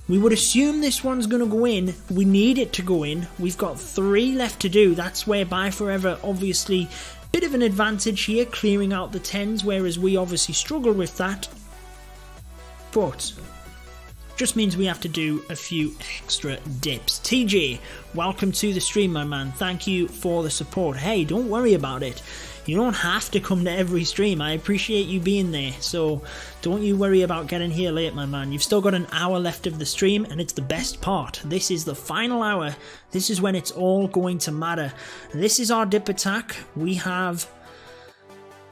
We would assume this one's going to go in. We need it to go in. We've got 3 left to do. That's where ByeForever, obviously, bit of an advantage here, clearing out the 10s, whereas we obviously struggle with that. But just means we have to do a few extra dips. TJ, welcome to the stream, my man. Thank you for the support. Hey, don't worry about it. You don't have to come to every stream. I appreciate you being there, so don't you worry about getting here late, my man. You've still got an hour left of the stream, and it's the best part. This is the final hour. This is when it's all going to matter. This is our dip attack. We have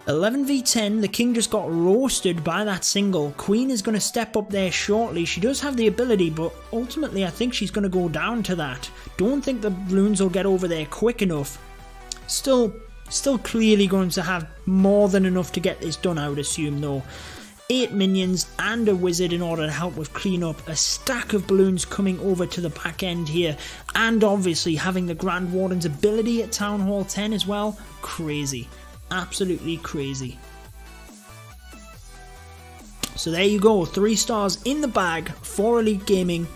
11v10. The king just got roasted by that single. Queen is going to step up there shortly. She does have the ability, but ultimately I think she's going to go down to that. Don't think the balloons will get over there quick enough. Still clearly going to have more than enough to get this done, I would assume, though. 8 minions and a wizard in order to help with cleanup. A stack of balloons coming over to the back end here. And obviously having the Grand Warden's ability at Town Hall 10 as well. Crazy. Absolutely crazy. So there you go. 3 stars in the bag for Elite Gaming.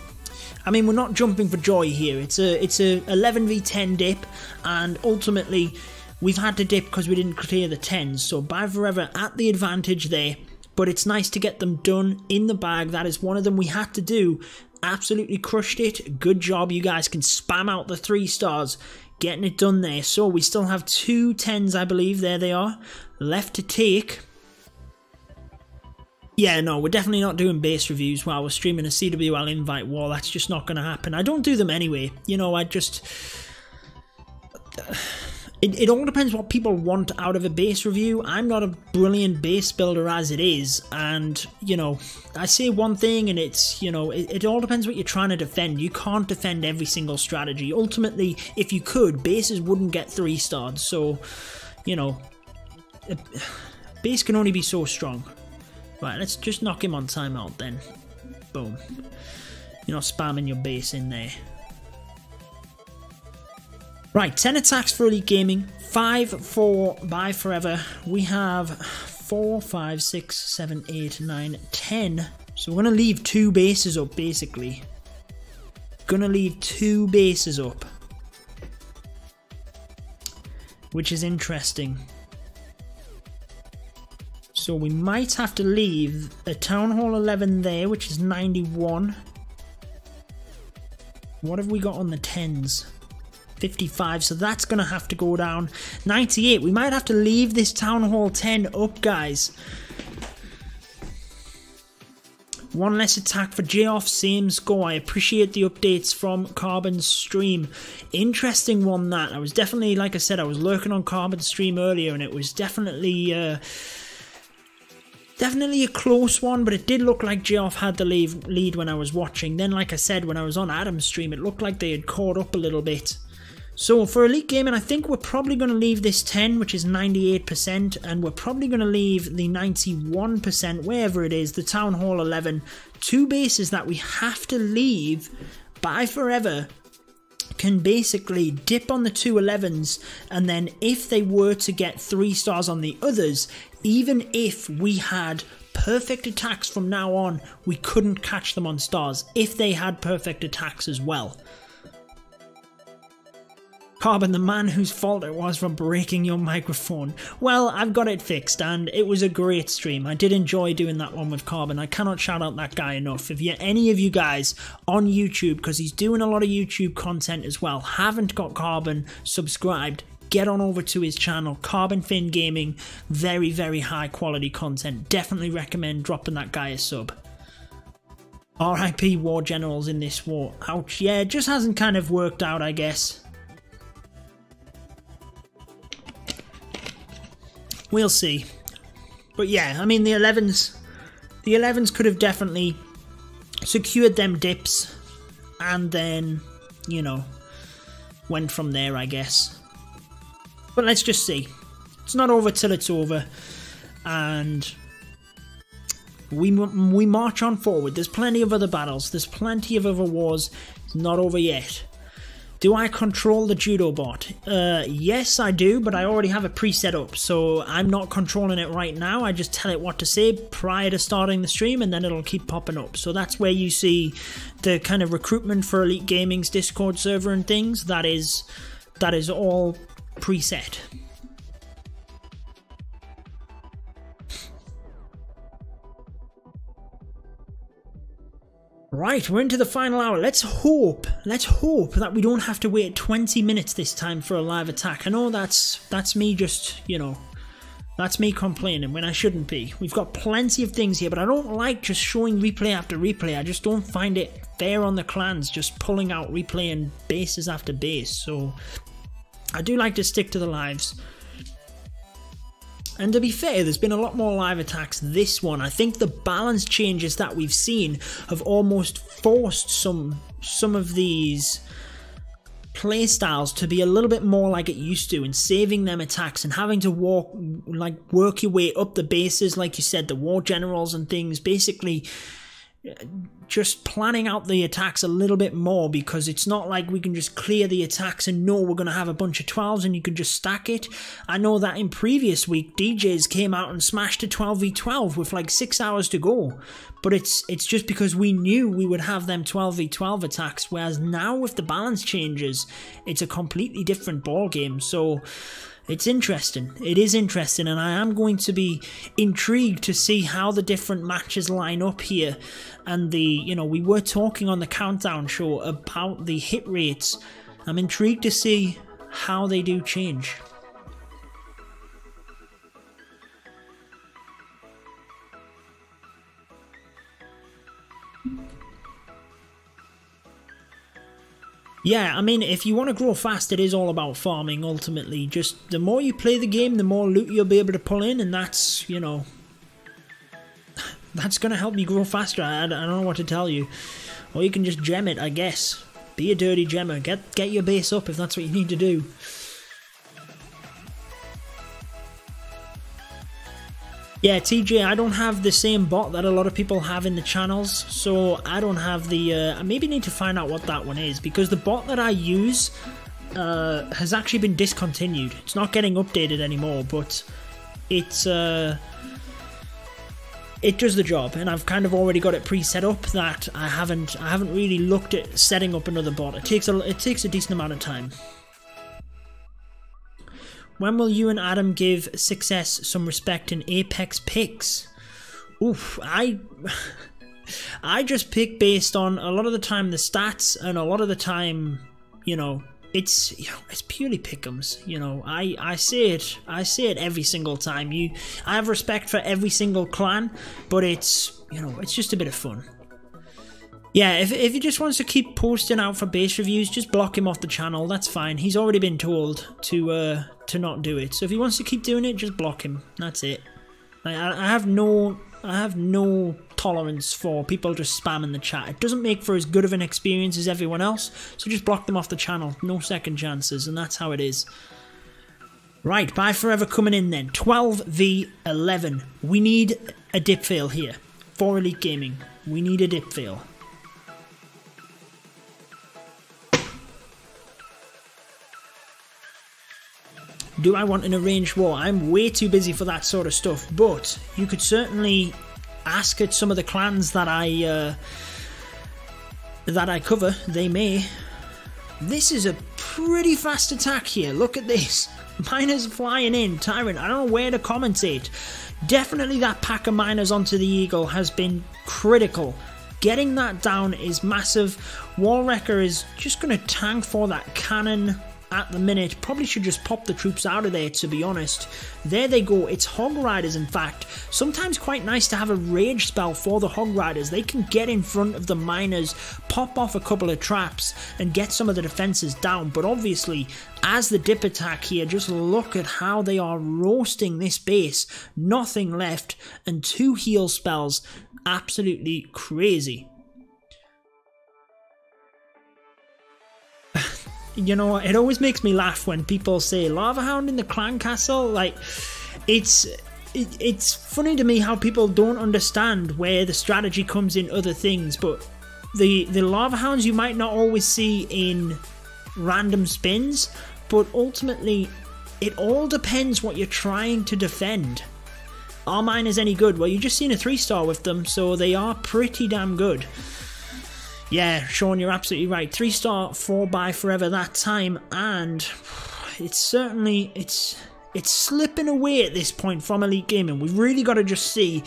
I mean, we're not jumping for joy here. It's a 11v10 dip, and ultimately we've had to dip because we didn't clear the 10s, so ByeForever at the advantage there, but it's nice to get them done in the bag. That is one of them we had to do. Absolutely crushed it. Good job, you guys can spam out the 3 stars, getting it done there. So we still have 2 10s, I believe, there they are, left to take. Yeah, no, we're definitely not doing base reviews while we're streaming a CWL Invite War. That's just not going to happen. I don't do them anyway. You know, I just... It all depends what people want out of a base review. I'm not a brilliant base builder as it is, and, you know, I say one thing and it's, you know, it all depends what you're trying to defend. You can't defend every single strategy. Ultimately, if you could, bases wouldn't get 3 stars, so, you know, base can only be so strong. Right, let's just knock him on timeout then. Boom. You're not spamming your base in there. Right, 10 attacks for Elite Gaming, 5 for ByeForever. We have 4, 5, 6, 7, 8, 9, 10. So we're going to leave 2 bases up, basically. Gonna leave 2 bases up. Which is interesting. So we might have to leave a Town Hall 11 there, which is 91. What have we got on the 10s? 55, so that's going to have to go down. 98, we might have to leave this Town Hall 10 up, guys. 1 less attack for J-Off, same score. I appreciate the updates from Carbon's stream. Interesting one, that. I was definitely, like I said, I was lurking on Carbon's stream earlier, and it was definitely a close one, but it did look like J-Off had the lead when I was watching. Then, like I said, when I was on Adam's stream, it looked like they had caught up a little bit. So for Elite Gaming, I think we're probably going to leave this 10, which is 98%, and we're probably going to leave the 91%, wherever it is, the Town Hall 11. 2 bases that we have to leave. ByeForever can basically dip on the 2 11s, and then if they were to get 3 stars on the others, even if we had perfect attacks from now on, we couldn't catch them on stars if they had perfect attacks as well. Carbon, the man whose fault it was for breaking your microphone. Well, I've got it fixed, and it was a great stream. I did enjoy doing that one with Carbon. I cannot shout out that guy enough. If you're any of you guys on YouTube, because he's doing a lot of YouTube content as well, haven't got Carbon subscribed, get on over to his channel, Carbon Fin Gaming. Very, very high quality content. Definitely recommend dropping that guy a sub. RIP War Generals in this war. Ouch. Yeah, it just hasn't kind of worked out, I guess. We'll see. But yeah, I mean, the 11s could have definitely secured them dips and then, you know, went from there, I guess. But let's just see. It's not over till it's over, and we march on forward. There's plenty of other battles. There's plenty of other wars. It's not over yet. Do I control the Judo bot? Yes, I do, but I already have it preset up, so I'm not controlling it right now. I just tell it what to say prior to starting the stream, and then it'll keep popping up. So that's where you see the kind of recruitment for Elite Gaming's Discord server and things. That is all preset. Right, we're into the final hour. Let's hope that we don't have to wait 20 minutes this time for a live attack. I know that's me just, you know, that's me complaining when I shouldn't be. We've got plenty of things here, but I don't like just showing replay after replay. I just don't find it fair on the clans, just pulling out replay and bases after base. So I do like to stick to the lives. And to be fair, there's been a lot more live attacks this one. I think the balance changes that we've seen have almost forced some of these playstyles to be a little bit more like it used to, and saving them attacks and having to work your way up the bases, like you said, the war generals and things, basically just planning out the attacks a little bit more, because it's not like we can just clear the attacks and know we're going to have a bunch of 12s and you can just stack it. I know that in previous week DJs came out and smashed a 12v12 with like 6 hours to go, but it's just because we knew we would have them 12v12 attacks, whereas now with the balance changes it's a completely different ball game. So it's interesting. It is interesting, and I am going to be intrigued to see how the different matches line up here. And you know, we were talking on the countdown show about the hit rates. I'm intrigued to see how they do change. Yeah, I mean, if you want to grow fast, it is all about farming, ultimately. Just the more you play the game, the more loot you'll be able to pull in, and that's, you know, that's going to help you grow faster. I don't know what to tell you. Or you can just gem it, I guess. Be a dirty gemmer. Get your base up if that's what you need to do. Yeah, TJ, I don't have the same bot that a lot of people have in the channels, so I don't have the... I maybe need to find out what that one is, because the bot that I use has actually been discontinued. It's not getting updated anymore, but it's... it does the job, and I've kind of already got it pre-set up that I haven't really looked at setting up another bot. It takes a decent amount of time. When will you and Adam give Success some respect in Apex picks? Oof, I just pick based on a lot of the time the stats, and a lot of the time, you know, it's purely pick'ems. You know, I say it every single time. I have respect for every single clan, but it's, you know, it's just a bit of fun. Yeah, if he just wants to keep posting out for base reviews, just block him off the channel. That's fine. He's already been told to not do it. So if he wants to keep doing it, just block him. That's it. I have no tolerance for people just spamming the chat. It doesn't make for as good of an experience as everyone else. So just block them off the channel. No second chances, and that's how it is. Right, ByeForever coming in then. 12v11. We need a dip fail here for Elite Gaming. We need a dip fail. Do I want an arranged war? I'm way too busy for that sort of stuff, but you could certainly ask at some of the clans that I cover. They may. This is a pretty fast attack here. Look at this. Miners flying in. Tyrant, I don't know where to commentate. Definitely that pack of miners onto the Eagle has been critical. Getting that down is massive. Warwrecker is just going to tank for that cannon at the minute. Probably should just pop the troops out of there, to be honest. There they go. It's Hog Riders, in fact. Sometimes quite nice to have a rage spell for the Hog Riders. They can get in front of the miners, pop off a couple of traps, and get some of the defenses down. But obviously, as the dip attack here, just look at how they are roasting this base. Nothing left, and 2 heal spells. Absolutely crazy. You know, it always makes me laugh when people say Lava Hound in the clan castle. Like, it's funny to me how people don't understand where the strategy comes in other things. But the Lava Hounds you might not always see in random spins, but ultimately it all depends what you're trying to defend. Are miners any good? Well, you just seen a 3-star with them, so they are pretty damn good. Yeah, Sean, you're absolutely right. 3-star for ByeForever that time, and it's certainly, it's slipping away at this point from Elite Gaming. We've really got to just see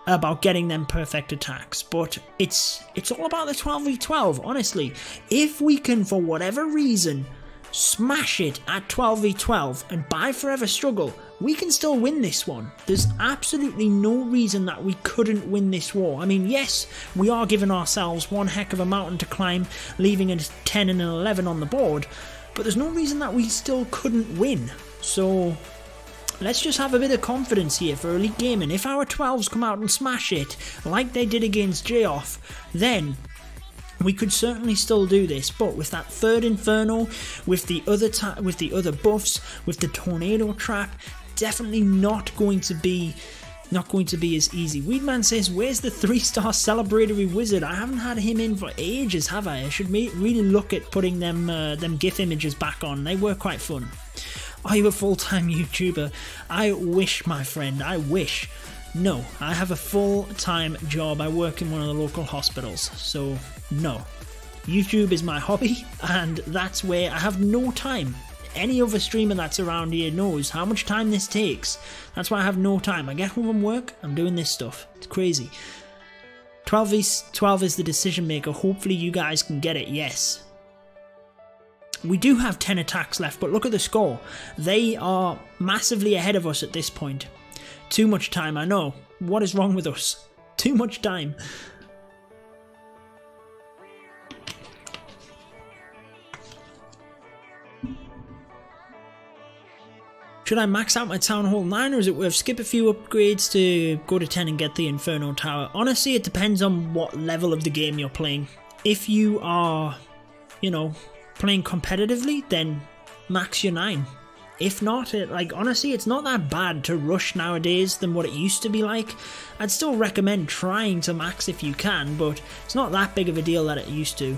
about getting them perfect attacks, but it's all about the 12v12, honestly. If we can, for whatever reason, smash it at 12v12 and ByeForever struggle, we can still win this one. There's absolutely no reason that we couldn't win this war. I mean, yes, we are giving ourselves one heck of a mountain to climb, leaving a 10 and an 11 on the board, but there's no reason that we still couldn't win. So let's just have a bit of confidence here for Elite Gaming. If our 12s come out and smash it, like they did against J-Off, then we could certainly still do this. But with that third Inferno, with the other buffs, with the Tornado Trap, definitely not going to be as easy. Weedman says, where's the 3-star celebratory wizard? I haven't had him in for ages, have I? I should really look at putting them GIF images back on. They were quite fun. Are you a full-time YouTuber? I wish, my friend, I wish. No, I have a full-time job. I work in one of the local hospitals, so no. YouTube is my hobby, and that's where I have no time. Any other streamer that's around here knows how much time this takes. That's why I have no time. I get home from work, I'm doing this stuff. It's crazy. 12 is the decision maker. Hopefully you guys can get it, yes. We do have 10 attacks left, but look at the score. They are massively ahead of us at this point. Too much time, I know. What is wrong with us? Too much time. Should I max out my Town Hall 9, or is it worth skip a few upgrades to go to 10 and get the Inferno Tower? Honestly, it depends on what level of the game you're playing. If you are, you know, playing competitively, then max your 9. If not, honestly, it's not that bad to rush nowadays than what it used to be like. I'd still recommend trying to max if you can, but it's not that big of a deal that it used to.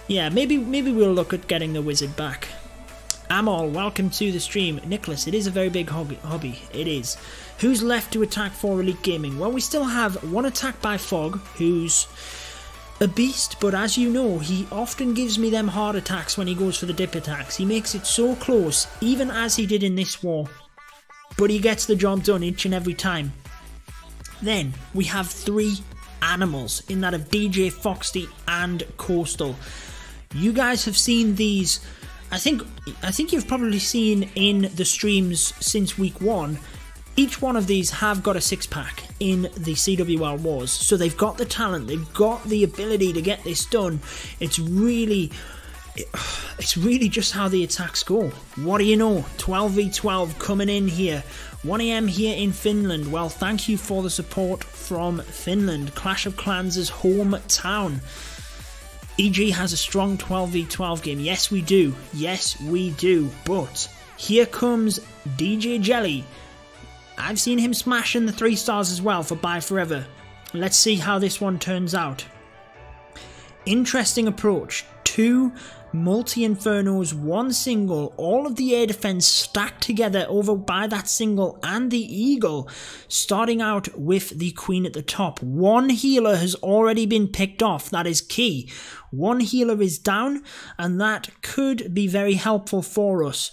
Yeah, maybe we'll look at getting the wizard back. Amol, welcome to the stream. Nicholas, it is a very big hobby. It is. Who's left to attack for Elite Gaming? Well, we still have one attack by Fog, who's a beast, but as you know, he often gives me them hard attacks when he goes for the dip attacks. He makes it so close, even as he did in this war, but he gets the job done each and every time. Then we have 3 animals in that of DJ, Foxy and Coastal. You guys have seen these. I think you've probably seen in the streams since week 1. Each one of these have got a 6-pack in the CWL Wars, so they've got the talent, they've got the ability to get this done. It's really just how the attacks go. What do you know? 12v12 coming in here. 1 AM here in Finland. Well, thank you for the support from Finland. Clash of Clans' hometown. EG has a strong 12v12 game. Yes, we do. Yes, we do. But here comes DJ Jelly. I've seen him smashing the 3 stars as well for ByeForever. Let's see how this one turns out. Interesting approach. 2 multi-infernos, 1 single, all of the air defense stacked together over by that single and the eagle, starting out with the queen at the top. 1 healer has already been picked off. That is key. 1 healer is down, and that could be very helpful for us.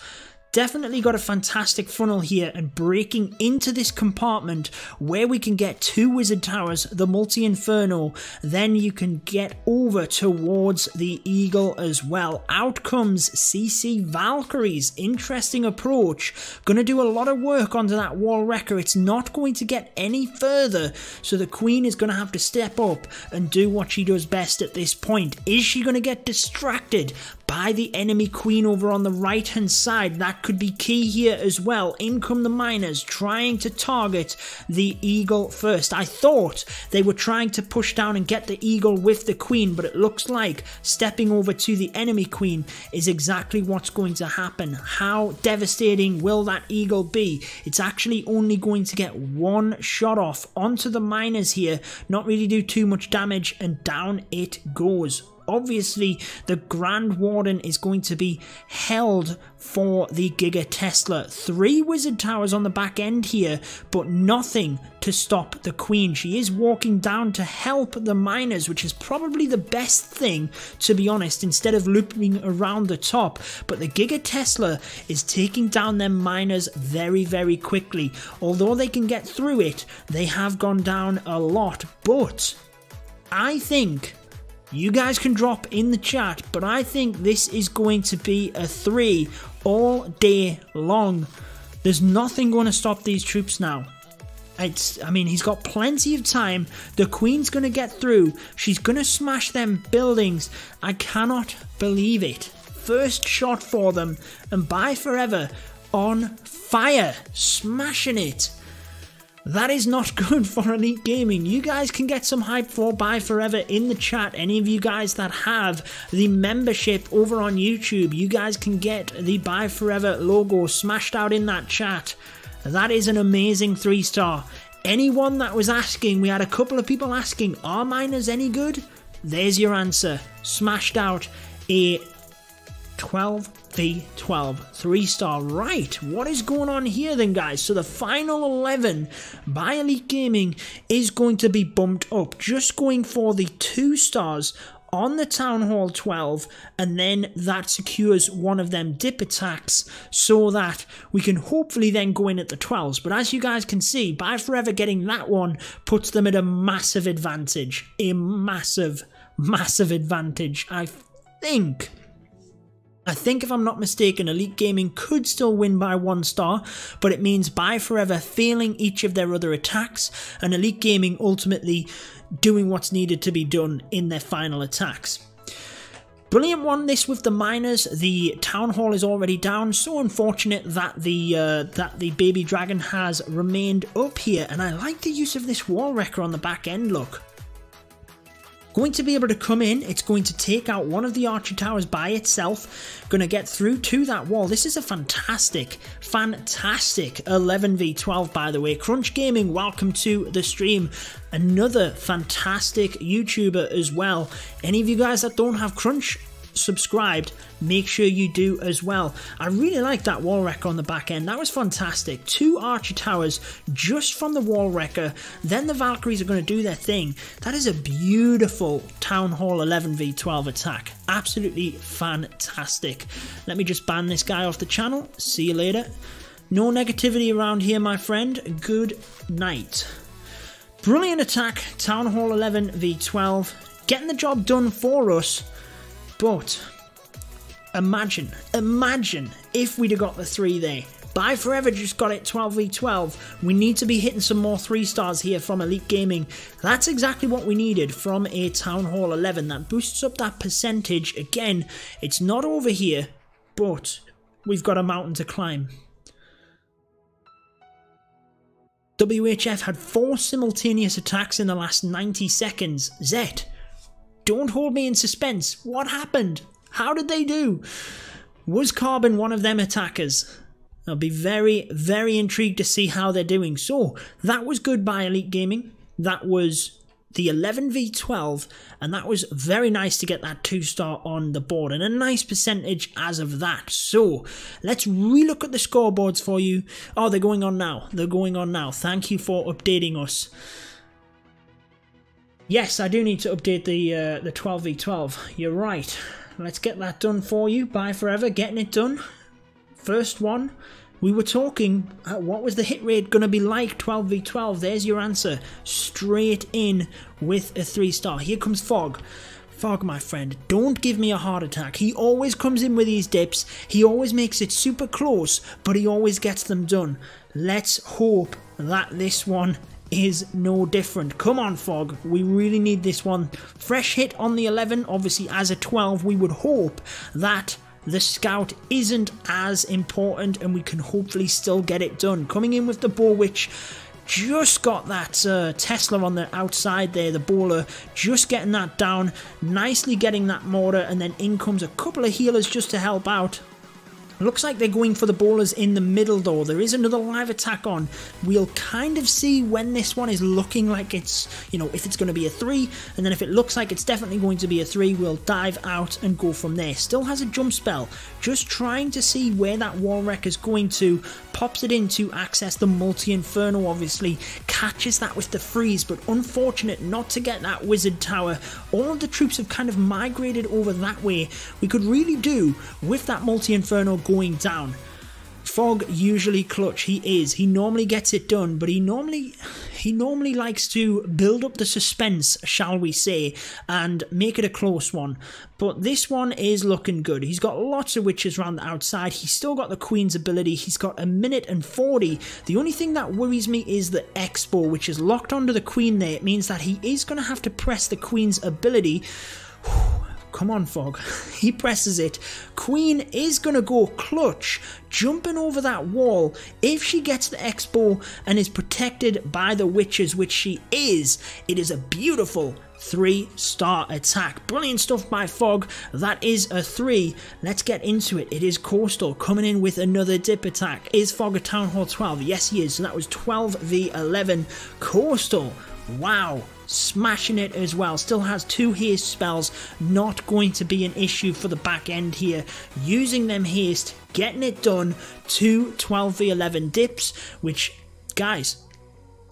Definitely got a fantastic funnel here, and breaking into this compartment where we can get 2 wizard towers, the multi-inferno, then you can get over towards the eagle as well. Out comes CC Valkyries. Interesting approach. Gonna do a lot of work onto that wall wrecker. It's not going to get any further, so the queen is gonna have to step up and do what she does best at this point. Is she gonna get distracted by the enemy queen over on the right hand side? That could be key here as well. In come the miners, trying to target the eagle first. I thought they were trying to push down and get the eagle with the queen, but it looks like stepping over to the enemy queen is exactly what's going to happen. How devastating will that eagle be? It's actually only going to get 1 shot off onto the miners here, not really do too much damage, and down it goes. obviously the Grand Warden is going to be held for the Giga Tesla. 3 Wizard Towers on the back end here, but nothing to stop the Queen. She is walking down to help the miners, which is probably the best thing, to be honest, instead of looping around the top. But the Giga Tesla is taking down them miners very, very quickly. Although they can get through it, they have gone down a lot. But I think, you guys can drop in the chat, but I think this is going to be a 3 all day long. There's nothing going to stop these troops now. I mean, he's got plenty of time. The Queen's going to get through. She's going to smash them buildings. I cannot believe it. First shot for them, and ByeForever on fire, smashing it. That is not good for Elite Gaming. You guys can get some hype for ByeForever in the chat. Any of you guys that have the membership over on YouTube, you guys can get the ByeForever logo smashed out in that chat. That is an amazing 3-star. Anyone that was asking, we had a couple of people asking, are miners any good? There's your answer. Smashed out a 12v12 3-star. Right, what is going on here then, guys? So the final 11 by Elite Gaming is going to be bumped up, just going for the 2 stars on the Town Hall 12, and then that secures one of them dip attacks so that we can hopefully then go in at the 12s. But as you guys can see, ByeForever getting that one puts them at a massive advantage. A massive, massive advantage. I think if I'm not mistaken, Elite Gaming could still win by 1 star, but it means ByeForever failing each of their other attacks, and Elite Gaming ultimately doing what's needed to be done in their final attacks. Brilliant one, this with the miners. The Town Hall is already down. So unfortunate that the Baby Dragon has remained up here, and I like the use of this wall wrecker on the back end, look. Going to be able to come in, it's going to take out one of the archer towers by itself, going to get through to that wall. This is a fantastic 11v12, by the way. Crunch Gaming, welcome to the stream. Another fantastic YouTuber as well. Any of you guys that don't have Crunch subscribed, make sure you do as well. I really like that wall wrecker on the back end. That was fantastic. 2 archer towers just from the wall wrecker. Then the Valkyries are going to do their thing. That is a beautiful Town Hall 11v12 attack. Absolutely fantastic. Let me just ban this guy off the channel. See you later. No negativity around here, my friend. Good night. Brilliant attack. Town Hall 11v12. Getting the job done for us. But imagine if we'd have got the 3 there. ByeForever just got it 12v12. We need to be hitting some more 3 stars here from Elite Gaming. That's exactly what we needed from a Town Hall 11. That boosts up that percentage. Again, it's not over here, but we've got a mountain to climb. WHF had 4 simultaneous attacks in the last 90 seconds. Zet, don't hold me in suspense. What happened? How did they do? Was Carbon one of them attackers? I'll be very, very intrigued to see how they're doing. So, that was good by Elite Gaming. That was the 11v12, and that was very nice to get that 2-star on the board, and a nice percentage as of that. So, let's relook at the scoreboards for you. Oh, they're going on now. They're going on now. Thank you for updating us. Yes, I do need to update the 12v12. You're right. Let's get that done for you. ByeForever, getting it done. First one. We were talking, what was the hit rate going to be like 12v12? There's your answer. Straight in with a 3-star. Here comes Fog. Fog, my friend, don't give me a heart attack. He always comes in with these dips. He always makes it super close, but he always gets them done. Let's hope that this one is no different. Come on, Fog. We really need this one. Fresh hit on the 11. Obviously, as a 12, we would hope that the scout isn't as important and we can hopefully still get it done. Coming in with the bow, which just got that Tesla on the outside there, the bowler, just getting that down, nicely getting that mortar, and then in comes a couple of healers just to help out. Looks like they're going for the bowlers in the middle though. There is another live attack on. We'll kind of see when this one is looking like it's, you know, if it's going to be a 3. And then if it looks like it's definitely going to be a 3, we'll dive out and go from there. Still has a jump spell. Just trying to see where that wall wreck is going to. Pops it in to access the multi-inferno obviously. Catches that with the freeze, but unfortunate not to get that wizard tower. All of the troops have kind of migrated over that way. We could really do with that multi-inferno going down. Fog usually clutch. He is. He normally gets it done, but he normally likes to build up the suspense, shall we say, and make it a close one. But this one is looking good. He's got lots of witches around the outside. He's still got the Queen's ability. He's got a minute and 40. The only thing that worries me is the Expo, which is locked onto the Queen there. It means that he is going to have to press the Queen's ability. Come on, Fog. He presses it. Queen is going to go clutch, jumping over that wall. If she gets the Expo and is protected by the witches, which she is, it is a beautiful 3-star attack. Brilliant stuff by Fog. That is a 3. Let's get into it. It is Coastal coming in with another dip attack. Is Fog a Town Hall 12? Yes, he is. So that was 12v11. Coastal. Wow. Smashing it as well. Still has 2 haste spells. Not going to be an issue for the back end here. Using them haste, getting it done. 2 12v11 dips, which, guys,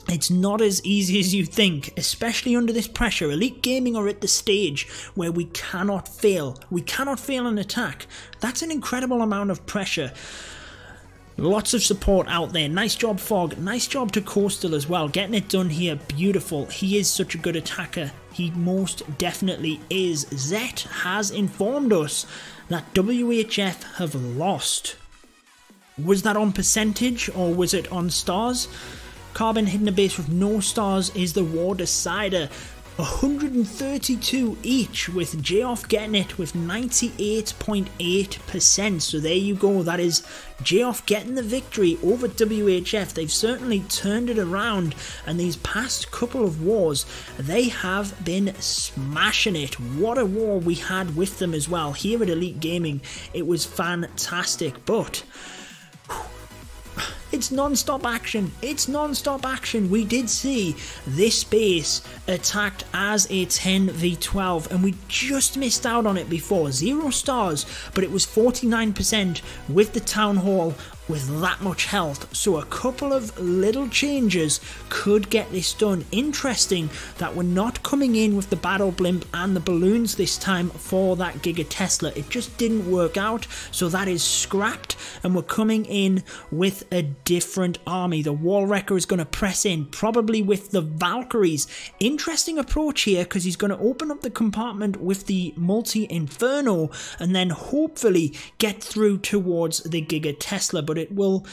it's not as easy as you think, especially under this pressure. Elite Gaming are at the stage where we cannot fail. We cannot fail an attack. That's an incredible amount of pressure. Lots of support out there. Nice job, Fog. Nice job to Coastal as well. Getting it done here. Beautiful. He is such a good attacker. He most definitely is. Zet has informed us that WHF have lost. Was that on percentage or was it on stars? Carbon hitting a base with no stars is the war decider. 132 each, with J-Off getting it with 98.8%. So there you go. That is J-Off getting the victory over WHF. They've certainly turned it around, and these past couple of wars, they have been smashing it. What a war we had with them as well. Here at Elite Gaming, it was fantastic, but it's non-stop action. It's non-stop action. We did see this base attacked as a 10v12 and we just missed out on it before. 0 stars, but it was 49% with the Town Hall with that much health. So a couple of little changes could get this done. Interesting that we're not coming in with the battle blimp and the balloons this time for that Giga Tesla. It just didn't work out, so that is scrapped, and we're coming in with a different army. The Wall Wrecker is going to press in, probably with the Valkyries. Interesting approach here, because he's going to open up the compartment with the multi-inferno and then hopefully get through towards the Giga Tesla. But it will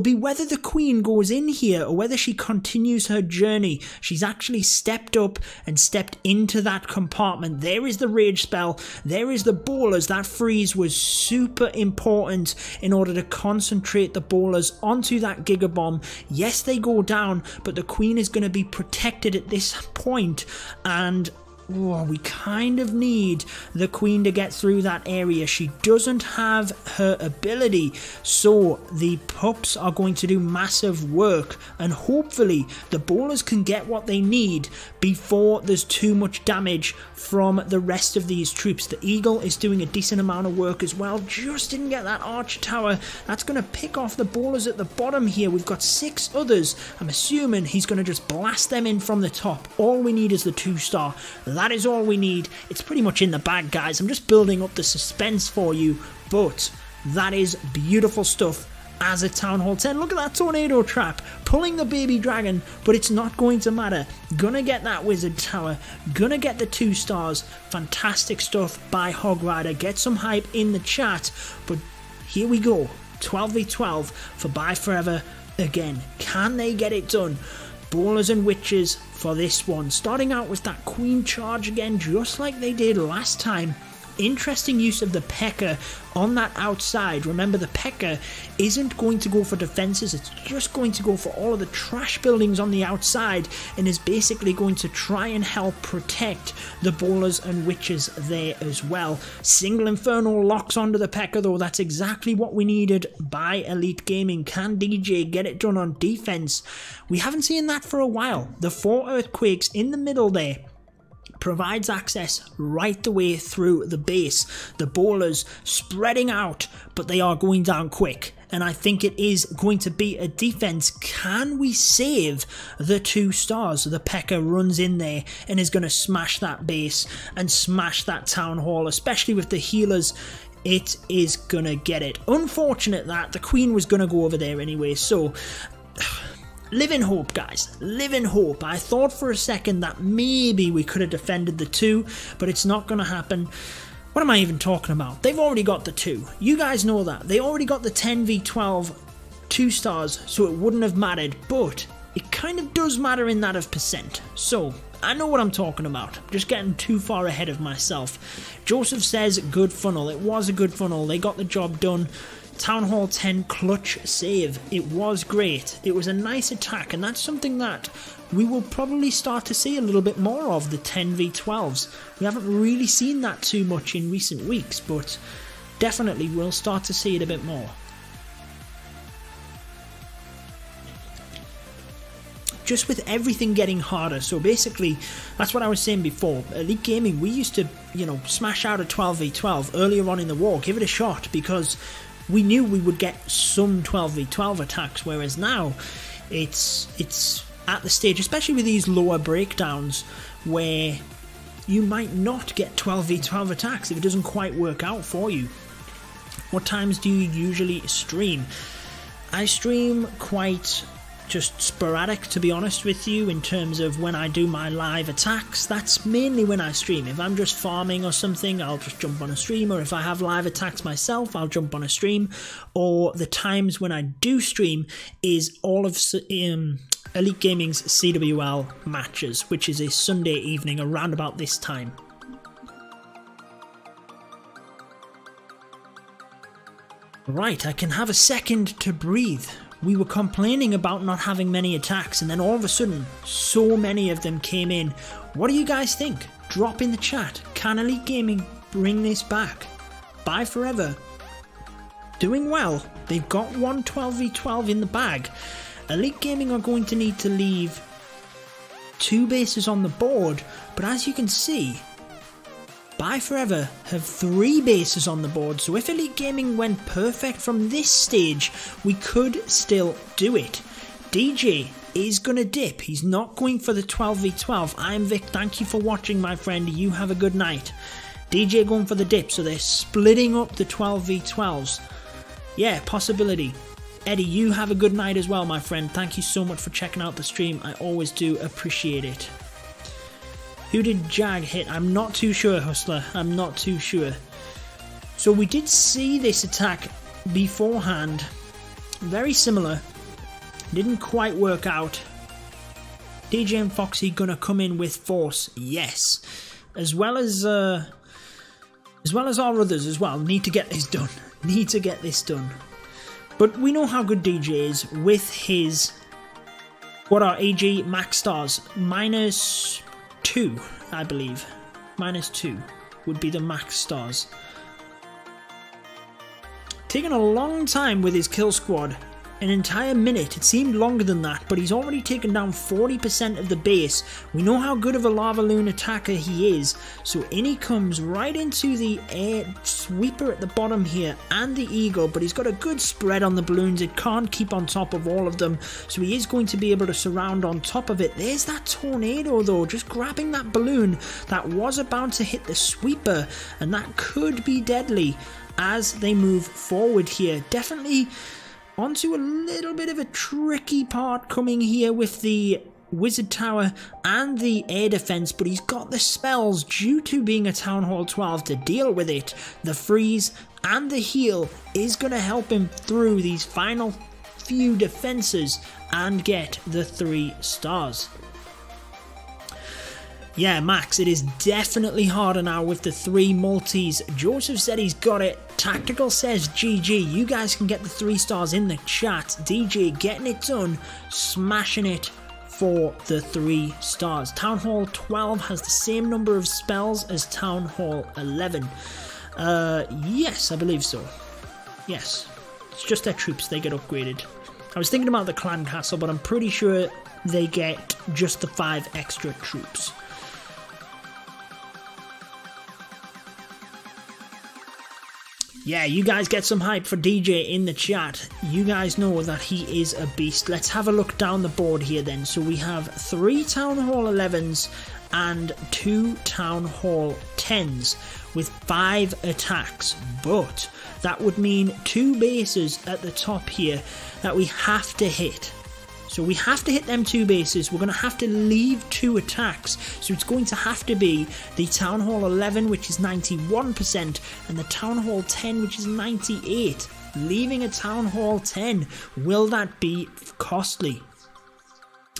be whether the Queen goes in here or whether she continues her journey. She's actually stepped up and stepped into that compartment. There is the rage spell. There is the bowlers. That freeze was super important in order to concentrate the bowlers onto that Giga Bomb. Yes, they go down, but the Queen is going to be protected at this point, and we kind of need the Queen to get through that area. She doesn't have her ability, so the pups are going to do massive work, and hopefully the bowlers can get what they need before there's too much damage from the rest of these troops. The Eagle is doing a decent amount of work as well. Just didn't get that Archer Tower. That's going to pick off the bowlers at the bottom here. We've got 6 others. I'm assuming he's going to just blast them in from the top. All we need is the 2-star. That is all we need. It's pretty much in the bag, guys. I'm just building up the suspense for you, but that is beautiful stuff as a Town Hall 10. Look at that tornado trap, pulling the baby dragon, but it's not going to matter. Gonna get that wizard tower, gonna get the 2 stars. Fantastic stuff by Hog Rider. Get some hype in the chat, but here we go. 12v12 for ByeForever again. Can they get it done? Bowlers and witches for this one. Starting out with that Queen charge again, just like they did last time Interesting use of the P.E.K.K.A. on that outside. Remember, the P.E.K.K.A. isn't going to go for defenses, it's just going to go for all of the trash buildings on the outside and is basically going to try and help protect the bowlers and witches there as well. Single Inferno locks onto the P.E.K.K.A. though. That's exactly what we needed by Elite Gaming. Can DJ get it done on defense? We haven't seen that for a while. The 4 Earthquakes in the middle there provides access right the way through the base. The bowlers spreading out, but they are going down quick. And I think it is going to be a defense. Can we save the 2 stars? The P.E.K.K.A. runs in there and is going to smash that base and smash that town hall, especially with the healers. It is going to get it. Unfortunate that the Queen was going to go over there anyway, so live in hope, guys. Live in hope. I thought for a second that maybe we could have defended the 2, but it's not going to happen. What am I even talking about? They've already got the 2. You guys know that. They already got the 10v12 2 stars, so it wouldn't have mattered, but it kind of does matter in that of percent. So I know what I'm talking about. I'm just getting too far ahead of myself. Joseph says good funnel. It was a good funnel. They got the job done. Town Hall 10 clutch save. It was great. It was a nice attack, and that's something that we will probably start to see a little bit more of, the 10v12s. We haven't really seen that too much in recent weeks, but definitely we'll start to see it a bit more. Just with everything getting harder. So basically, that's what I was saying before. Elite Gaming, we used to, smash out a 12v12 earlier on in the war, give it a shot, because we knew we would get some 12v12 attacks, whereas now it's at the stage, especially with these lower breakdowns, where you might not get 12v12 attacks if it doesn't quite work out for you. What times do you usually stream? I stream quite just sporadic, to be honest with you, in terms of when I do my live attacks. That's mainly when I stream. If I'm just farming or something, I'll just jump on a stream, or if I have live attacks myself, I'll jump on a stream. Or the times when I do stream is all of Elite Gaming's CWL matches, which is a Sunday evening around about this time. Right, I can have a second to breathe. We were complaining about not having many attacks, and then all of a sudden, so many of them came in. What do you guys think? Drop in the chat. Can Elite Gaming bring this back? ByeForever doing well. They've got one 12v12 in the bag. Elite Gaming are going to need to leave 2 bases on the board, but as you can see, ByeForever have 3 bases on the board, so if Elite Gaming went perfect from this stage, we could still do it. DJ is going to dip. He's not going for the 12v12. I am Vic. Thank you for watching, my friend. You have a good night. DJ going for the dip, so they're splitting up the 12v12s. Yeah, possibility. Eddie, you have a good night as well, my friend. Thank you so much for checking out the stream. I always do appreciate it. Who did Jag hit? I'm not too sure, Hustler. I'm not too sure. So we did see this attack beforehand. Very similar. Didn't quite work out. DJ and Foxy gonna come in with force. Yes. As well as our others as well. Need to get this done. Need to get this done. But we know how good DJ is with his... What are AG max stars? -2, I believe. -2 would be the max stars. Taking a long time with his kill squad. An entire minute. It seemed longer than that, but he's already taken down 40% of the base. We know how good of a lava loon attacker he is. So in he comes right into the air sweeper at the bottom here and the eagle, but he's got a good spread on the balloons. It can't keep on top of all of them, so he is going to be able to surround on top of it. There's that tornado though, just grabbing that balloon that was about to hit the sweeper, and that could be deadly as they move forward here. Definitely onto a little bit of a tricky part coming here with the wizard tower and the air defense, but he's got the spells due to being a Town Hall 12 to deal with it. The freeze and the heal is going to help him through these final few defenses and get the 3 stars. Yeah, Max, it is definitely harder now with the 3 multis. Joseph said he's got it. Tactical says GG. You guys can get the 3 stars in the chat. DJ getting it done, smashing it for the 3 stars. Town Hall 12 has the same number of spells as Town Hall 11. Yes, I believe so. Yes. It's just their troops, they get upgraded. I was thinking about the clan castle, but I'm pretty sure they get just the 5 extra troops. Yeah, you guys get some hype for DJ in the chat. You guys know that he is a beast. Let's have a look down the board here then. So we have 3 Town Hall 11s and 2 Town Hall 10s with 5 attacks. But that would mean 2 bases at the top here that we have to hit. So we have to hit them 2 bases. We're going to have to leave 2 attacks. So it's going to have to be the Town Hall 11, which is 91%, and the Town Hall 10, which is 98%. Leaving a Town Hall 10. Will that be costly?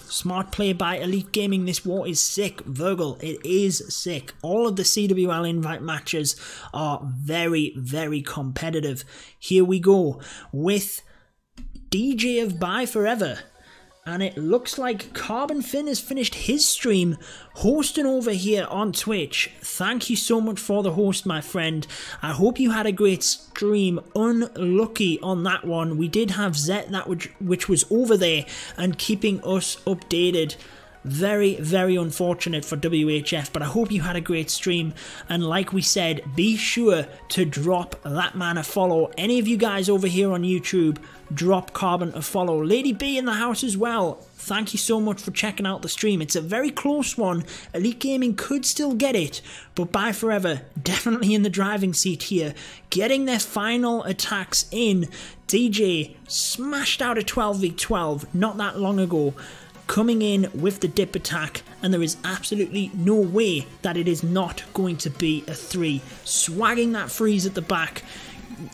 Smart play by Elite Gaming. This war is sick. Virgil, it is sick. All of the CWL Invite matches are very, very competitive. Here we go with DJ of ByeForever. And it looks like Carbon Finn has finished his stream hosting over here on Twitch. Thank you so much for the host, my friend. I hope you had a great stream. Unlucky on that one. We did have Zet, which was over there and keeping us updated. Very, very unfortunate for WHF, but I hope you had a great stream. And like we said, be sure to drop that man a follow. Any of you guys over here on YouTube, drop Carbon a follow. Lady B in the house as well. Thank you so much for checking out the stream. It's a very close one. Elite Gaming could still get it, but ByeForever definitely in the driving seat here. Getting their final attacks in. DJ smashed out a 12v12 not that long ago, coming in with the dip attack, and there is absolutely no way that it is not going to be a 3. Swagging that freeze at the back.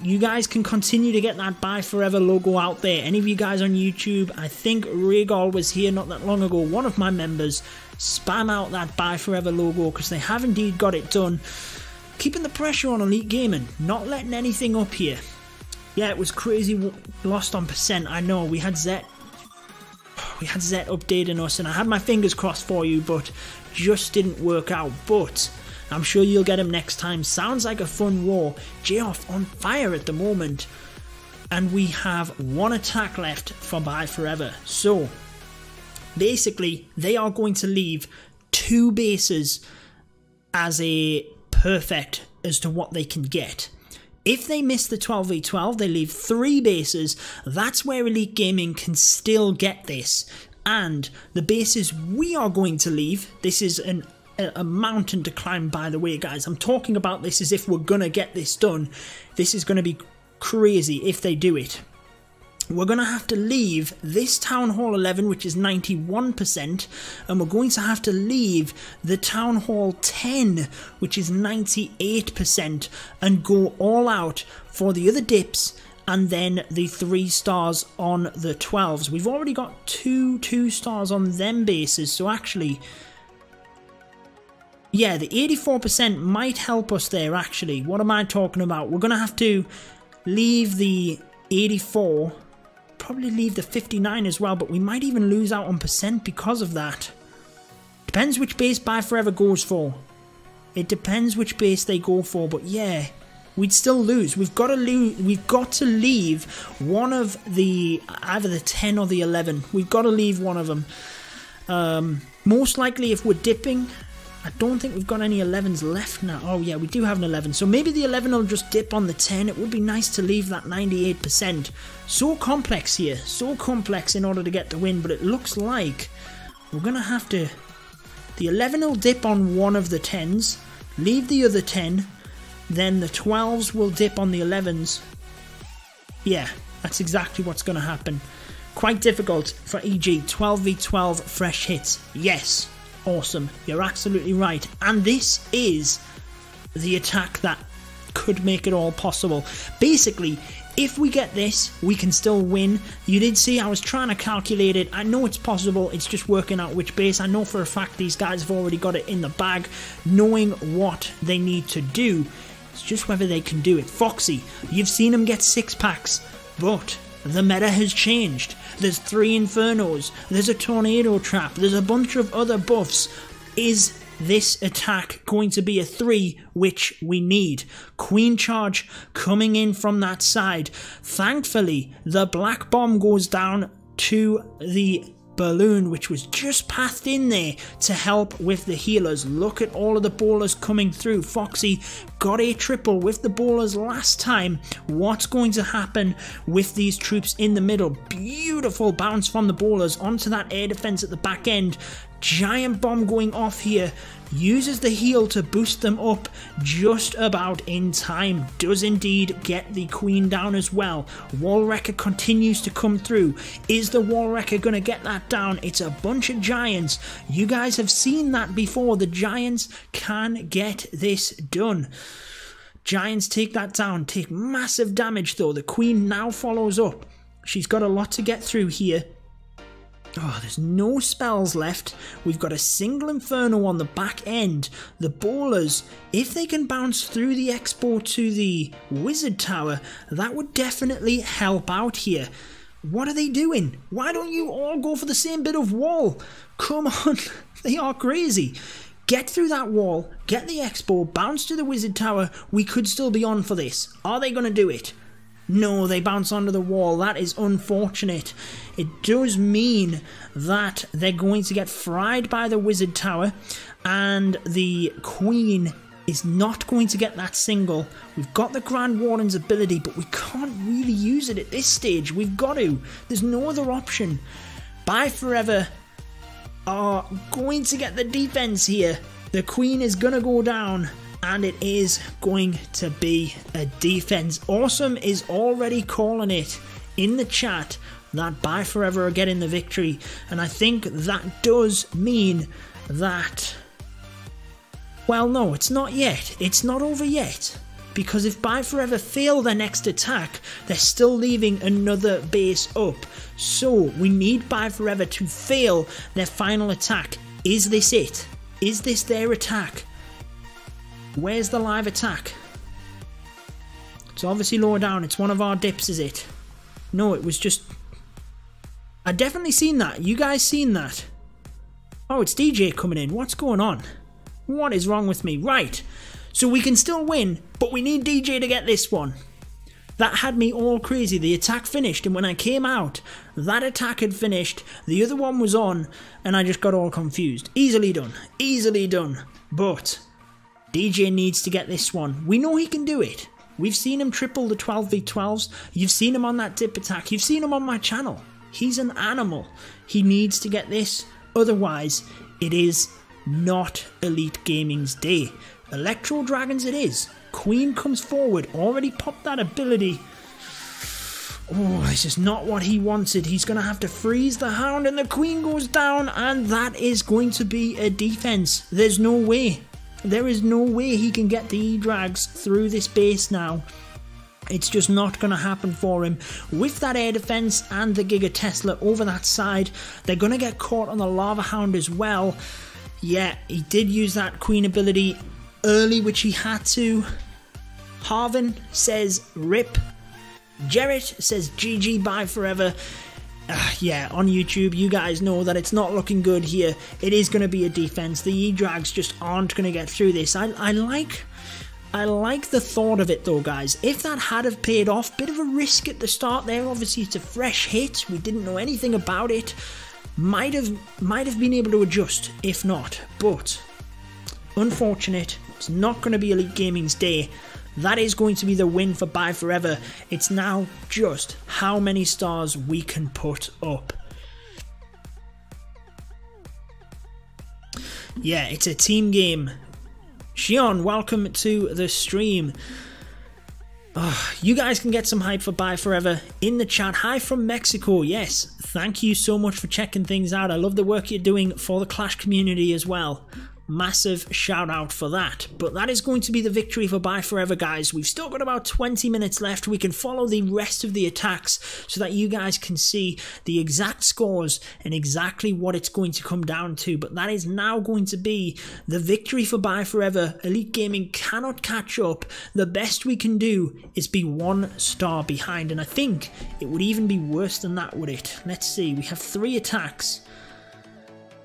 You guys can continue to get that ByeForever logo out there. Any of you guys on YouTube, I think Rhaegal was here not that long ago, one of my members, spam out that ByeForever logo because they have indeed got it done. Keeping the pressure on Elite Gaming, not letting anything up here. Yeah, it was crazy lost on percent. I know, we had Zet updating us, and I had my fingers crossed for you, but just didn't work out. But I'm sure you'll get him next time. Sounds like a fun war. J-Off on fire at the moment, and we have 1 attack left for ByeForever. So basically they are going to leave 2 bases as a perfect as to what they can get. If they miss the 12v12, they leave 3 bases. That's where Elite Gaming can still get this. And the bases we are going to leave, this is a mountain to climb, by the way, guys. I'm talking about this as if we're going to get this done. This is going to be crazy if they do it. We're going to have to leave this Town Hall 11, which is 91%, and we're going to have to leave the Town Hall 10, which is 98%, and go all out for the other dips and then the 3 stars on the 12s. We've already got 2 stars on them bases, so actually, yeah, the 84% might help us there, actually. What am I talking about? We're going to have to leave the 84, probably leave the 59 as well, but we might even lose out on percent because of that. Depends which base ByeForever goes for. It depends which base they go for, but yeah, we'd still lose. We've got to leave one of the, either the 10 or the 11. We've got to leave one of them. Most likely if we're dipping, I don't think we've got any 11s left now. Oh yeah, we do have an 11. So maybe the 11 will just dip on the 10. It would be nice to leave that 98%. So complex here. So complex in order to get the win. But it looks like we're going to have to... The 11 will dip on one of the 10s. Leave the other 10. Then the 12s will dip on the 11s. Yeah, that's exactly what's going to happen. Quite difficult for EG. 12v12 fresh hits. Yes. Awesome, you're absolutely right. And this is the attack that could make it all possible. Basically, If we get this, we can still win. You did see I was trying to calculate it. I know it's possible, it's just working out which base. I know for a fact these guys have already got it in the bag, knowing what they need to do. It's just whether they can do it. Foxy, you've seen him get 6-packs, but the meta has changed. There's 3 Infernos, there's a Tornado Trap, there's a bunch of other buffs. Is this attack going to be a 3, which we need? Queen Charge coming in from that side. Thankfully, the Black Bomb goes down to the balloon, which was just pathed in there to help with the healers. Look at all of the bowlers coming through. Foxy got a triple with the bowlers last time. What's going to happen with these troops in the middle? Beautiful bounce from the bowlers onto that air defense at the back end. Giant bomb going off here. Uses the heal to boost them up just about in time. Does indeed get the queen down as well. Wall Wrecker continues to come through. Is the Wall Wrecker going to get that down? It's a bunch of giants. You guys have seen that before. The giants can get this done. Giants take that down. Take massive damage though. The queen now follows up. She's got a lot to get through here. Oh, there's no spells left. We've got a single Inferno on the back end. The bowlers, if they can bounce through the Expo to the Wizard Tower, that would definitely help out here. What are they doing? Why don't you all go for the same bit of wall? Come on, they are crazy. Get through that wall, get the Expo, bounce to the Wizard Tower. We could still be on for this. Are they going to do it? No, they bounce onto the wall. That is unfortunate. It does mean that they're going to get fried by the Wizard Tower, and the Queen is not going to get that single. We've got the Grand Warden's ability, but we can't really use it at this stage. We've got to. There's no other option. ByeForever are going to get the defense here. The Queen is going to go down. And it is going to be a defense. Awesome is already calling it in the chat that ByeForever are getting the victory. And I think that does mean that... Well, no, it's not yet. It's not over yet. Because if ByeForever fail their next attack, they're still leaving another base up. So we need ByeForever to fail their final attack. Is this it? Is this their attack? Where's the live attack? It's obviously lower down. It's one of our dips, is it? No, it was just... I definitely seen that. You guys seen that? Oh, it's DJ coming in. What's going on? What is wrong with me? Right. So we can still win, but we need DJ to get this one. That had me all crazy. The attack finished, and when I came out, that attack had finished. The other one was on, and I just got all confused. Easily done. Easily done. But... DJ needs to get this one. We know he can do it. We've seen him triple the 12v12s. You've seen him on that dip attack. You've seen him on my channel. He's an animal. He needs to get this. Otherwise, it is not Elite Gaming's day. Electro Dragons it is. Queen comes forward. Already popped that ability. Oh, this is not what he wanted. He's going to have to freeze the Hound, and the Queen goes down, and that is going to be a defense. There's no way. There is no way he can get the E-Drags through this base now. It's just not going to happen for him. With that air defense and the Giga Tesla over that side, they're going to get caught on the Lava Hound as well. Yeah, he did use that Queen ability early, which he had to. Harvin says RIP. Jarrett says GG ByeForever. Yeah, on YouTube, you guys know that it's not looking good here. It is going to be a defense. The E-Drags just aren't going to get through this. I like the thought of it though, guys. If that had have paid off, bit of a risk at the start there. Obviously, it's a fresh hit. We didn't know anything about it. Might have been able to adjust, if not. But unfortunate. It's not going to be Elite Gaming's day. That is going to be the win for ByeForever. It's now just how many stars we can put up. Yeah, it's a team game. Shion, welcome to the stream. Oh, you guys can get some hype for ByeForever in the chat. Hi from Mexico. Yes, thank you so much for checking things out. I love the work you're doing for the Clash community as well. massive shout out for that. But that is going to be the victory for ByeForever, guys. We've still got about 20 minutes left. We can follow the rest of the attacks so that you guys can see the exact scores and exactly what it's going to come down to. But that is now going to be the victory for ByeForever. Elite Gaming cannot catch up. The best we can do is be 1 star behind, and I think it would even be worse than that, would it? Let's see. We have 3 attacks.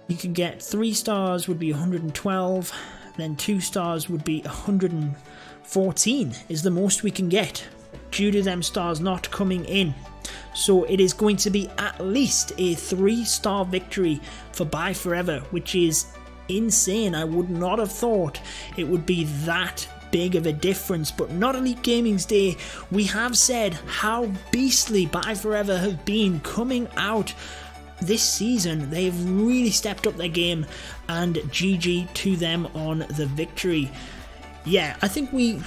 You can get 3 stars would be 112, then 2 stars would be 114 is the most we can get due to them stars not coming in. So it is going to be at least a 3-star victory for ByeForever, which is insane. I would not have thought it would be that big of a difference, but not Elite Gaming's day. We have said how beastly ByeForever have been coming out this season. They've really stepped up their game, and GG to them on the victory. Yeah, I think we,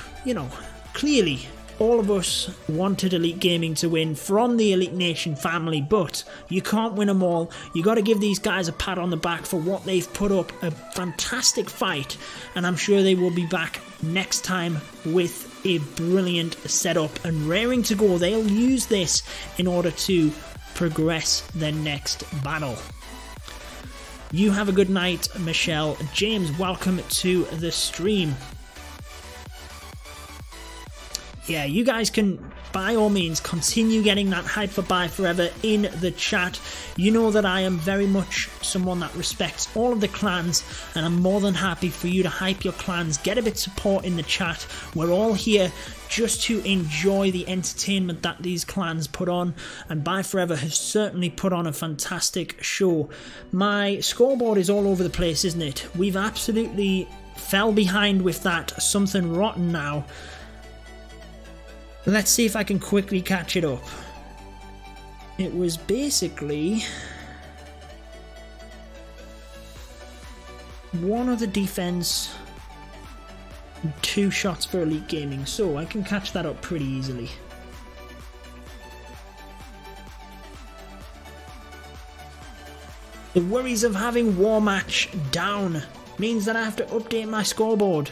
clearly all of us wanted Elite Gaming to win from the Elite Nation family, but you can't win them all. You got to give these guys a pat on the back for what they've put up, a fantastic fight, and I'm sure they will be back next time with a brilliant setup and raring to go. They'll use this in order to progress their next battle. You have a good night, Michelle. James, welcome to the stream. Yeah, you guys can, by all means, continue getting that hype for ByeForever in the chat. You know that I am very much someone that respects all of the clans, and I'm more than happy for you to hype your clans. Get a bit of support in the chat. We're all here just to enjoy the entertainment that these clans put on, and ByeForever has certainly put on a fantastic show. My scoreboard is all over the place, isn't it? We've absolutely fell behind with that something rotten now. Let's see if I can quickly catch it up. It was basically 1 of the defense, 2 shots for Elite Gaming, so I can catch that up pretty easily. The worries of having War Match down means that I have to update my scoreboard.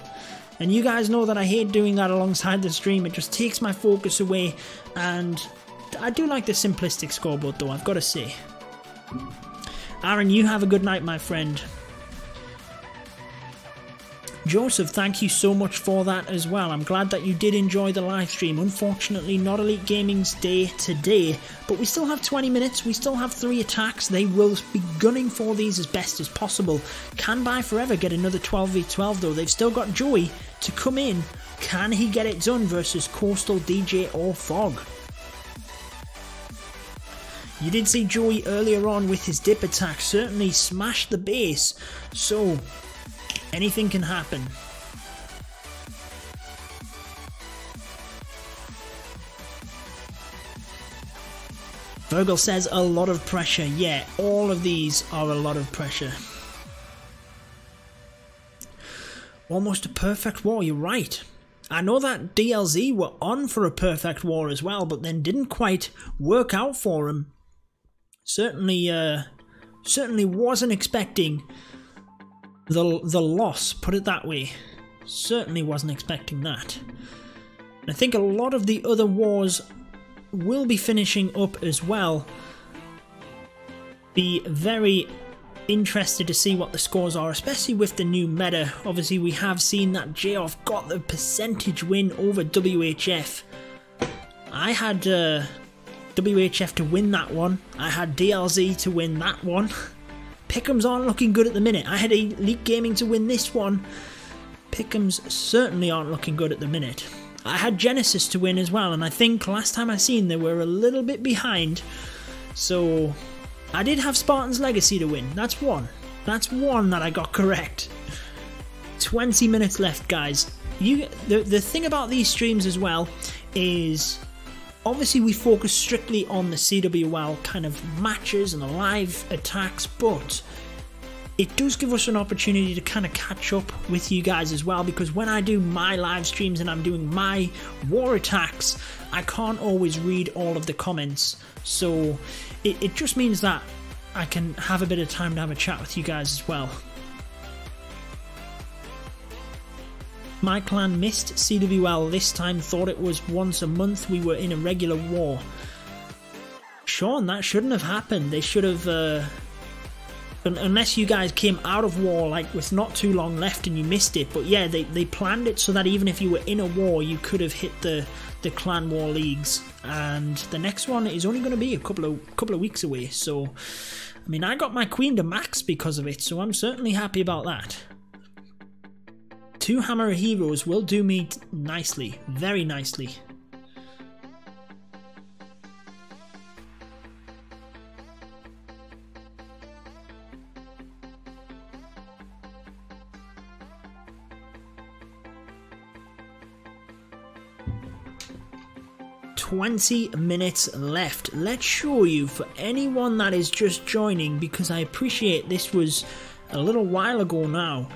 And you guys know that I hate doing that alongside the stream. It just takes my focus away, and I do like the simplistic scoreboard though, I've got to say. Aaron, you have a good night, my friend. Joseph, thank you so much for that as well. I'm glad that you did enjoy the live stream. Unfortunately, not Elite Gaming's day today, but we still have 20 minutes. We still have 3 attacks. They will be gunning for these as best as possible. Can ByeForever get another 12v12 though? They've still got Joey to come in. Can he get it done versus Coastal, DJ or Fog? You did see Joey earlier on with his dip attack certainly smashed the base, so anything can happen. Virgil says a lot of pressure. Yeah, all of these are a lot of pressure. Almost a perfect war, you're right. I know that DLZ were on for a perfect war as well, but then didn't quite work out for them. Certainly wasn't expecting the loss, put it that way. Certainly wasn't expecting that. And I think a lot of the other wars will be finishing up as well. Be very interested to see what the scores are, especially with the new meta. Obviously we have seen that J-Off got the percentage win over WHF. I had WHF to win that one. I had DLZ to win that one. Pick'ems aren't looking good at the minute. I had Elite Gaming to win this one. Pick'ems certainly aren't looking good at the minute. I had Genesis to win as well, and I think last time I seen they were a little bit behind. So I did have Spartan's Legacy to win. That's one. That's one that I got correct. 20 minutes left, guys. The thing about these streams as well is obviously we focus strictly on the CWL kind of matches and the live attacks, but it does give us an opportunity to kind of catch up with you guys as well, because when I do my live streams and I'm doing my war attacks, I can't always read all of the comments, so it just means that I can have a bit of time to have a chat with you guys as well. My clan missed CWL this time, thought it was once a month we were in a regular war. Sean, that shouldn't have happened. They should have, unless you guys came out of war like with not too long left and you missed it. But yeah, they planned it so that even if you were in a war, you could have hit the clan war leagues. And the next one is only going to be a couple of weeks away. So, I mean, I got my queen to max because of it, so I'm certainly happy about that. 2 hammer heroes will do me nicely, very nicely. $20 minutes left. Let's show you, for anyone that is just joining, because I appreciate this was a little while ago now,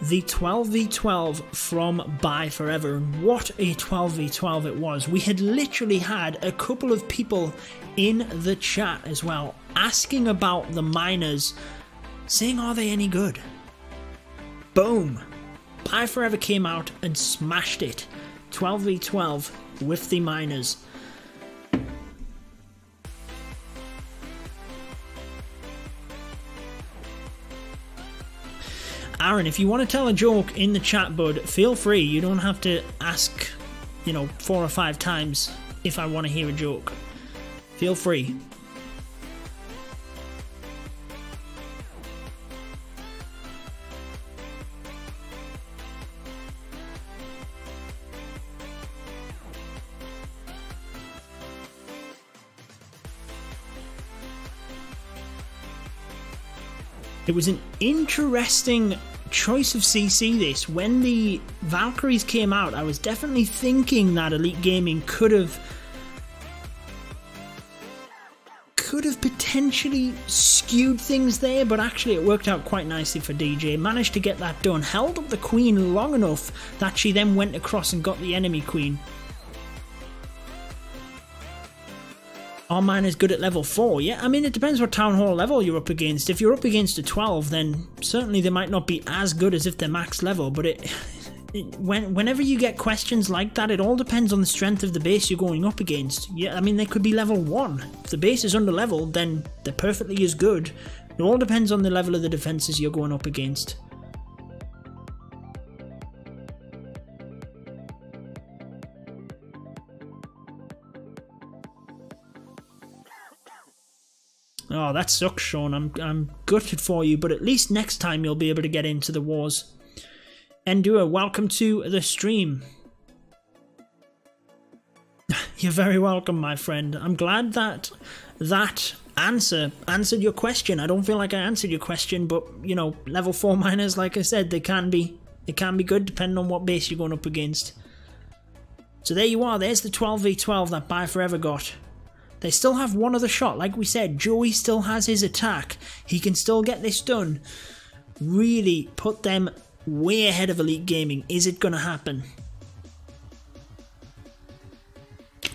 the 12v12 from ByeForever. And what a 12v12 it was. We had literally had a couple of people in the chat as well asking about the miners, saying are they any good? Boom! ByeForever came out and smashed it. 12v12 with the miners. Aaron, if you want to tell a joke in the chat, bud, feel free. You don't have to ask, 4 or 5 times if I want to hear a joke. Feel free. It was an interesting choice of CC this. When the Valkyries came out, I was definitely thinking that Elite Gaming could have potentially skewed things there, but actually it worked out quite nicely for DJ. Managed to get that done, held up the queen long enough that she then went across and got the enemy queen. Are miners good at level 4? Yeah, I mean, it depends what town hall level you're up against. If you're up against a 12, then certainly they might not be as good as if they're max level, but whenever you get questions like that, it all depends on the strength of the base you're going up against. Yeah, I mean, they could be level 1. If the base is under leveled, then they're perfectly as good. It all depends on the level of the defenses you're going up against. Oh, that sucks, Sean. I'm gutted for you, but at least next time you'll be able to get into the wars. Endure, welcome to the stream. You're very welcome, my friend. I'm glad that answered your question. I don't feel like I answered your question, but level 4 miners, like I said, they can be good depending on what base you're going up against. So there you are. There's the 12v12 that ByeForever got. They still have one other shot. Like we said, Joey still has his attack. He can still get this done. Really put them way ahead of Elite Gaming. Is it going to happen?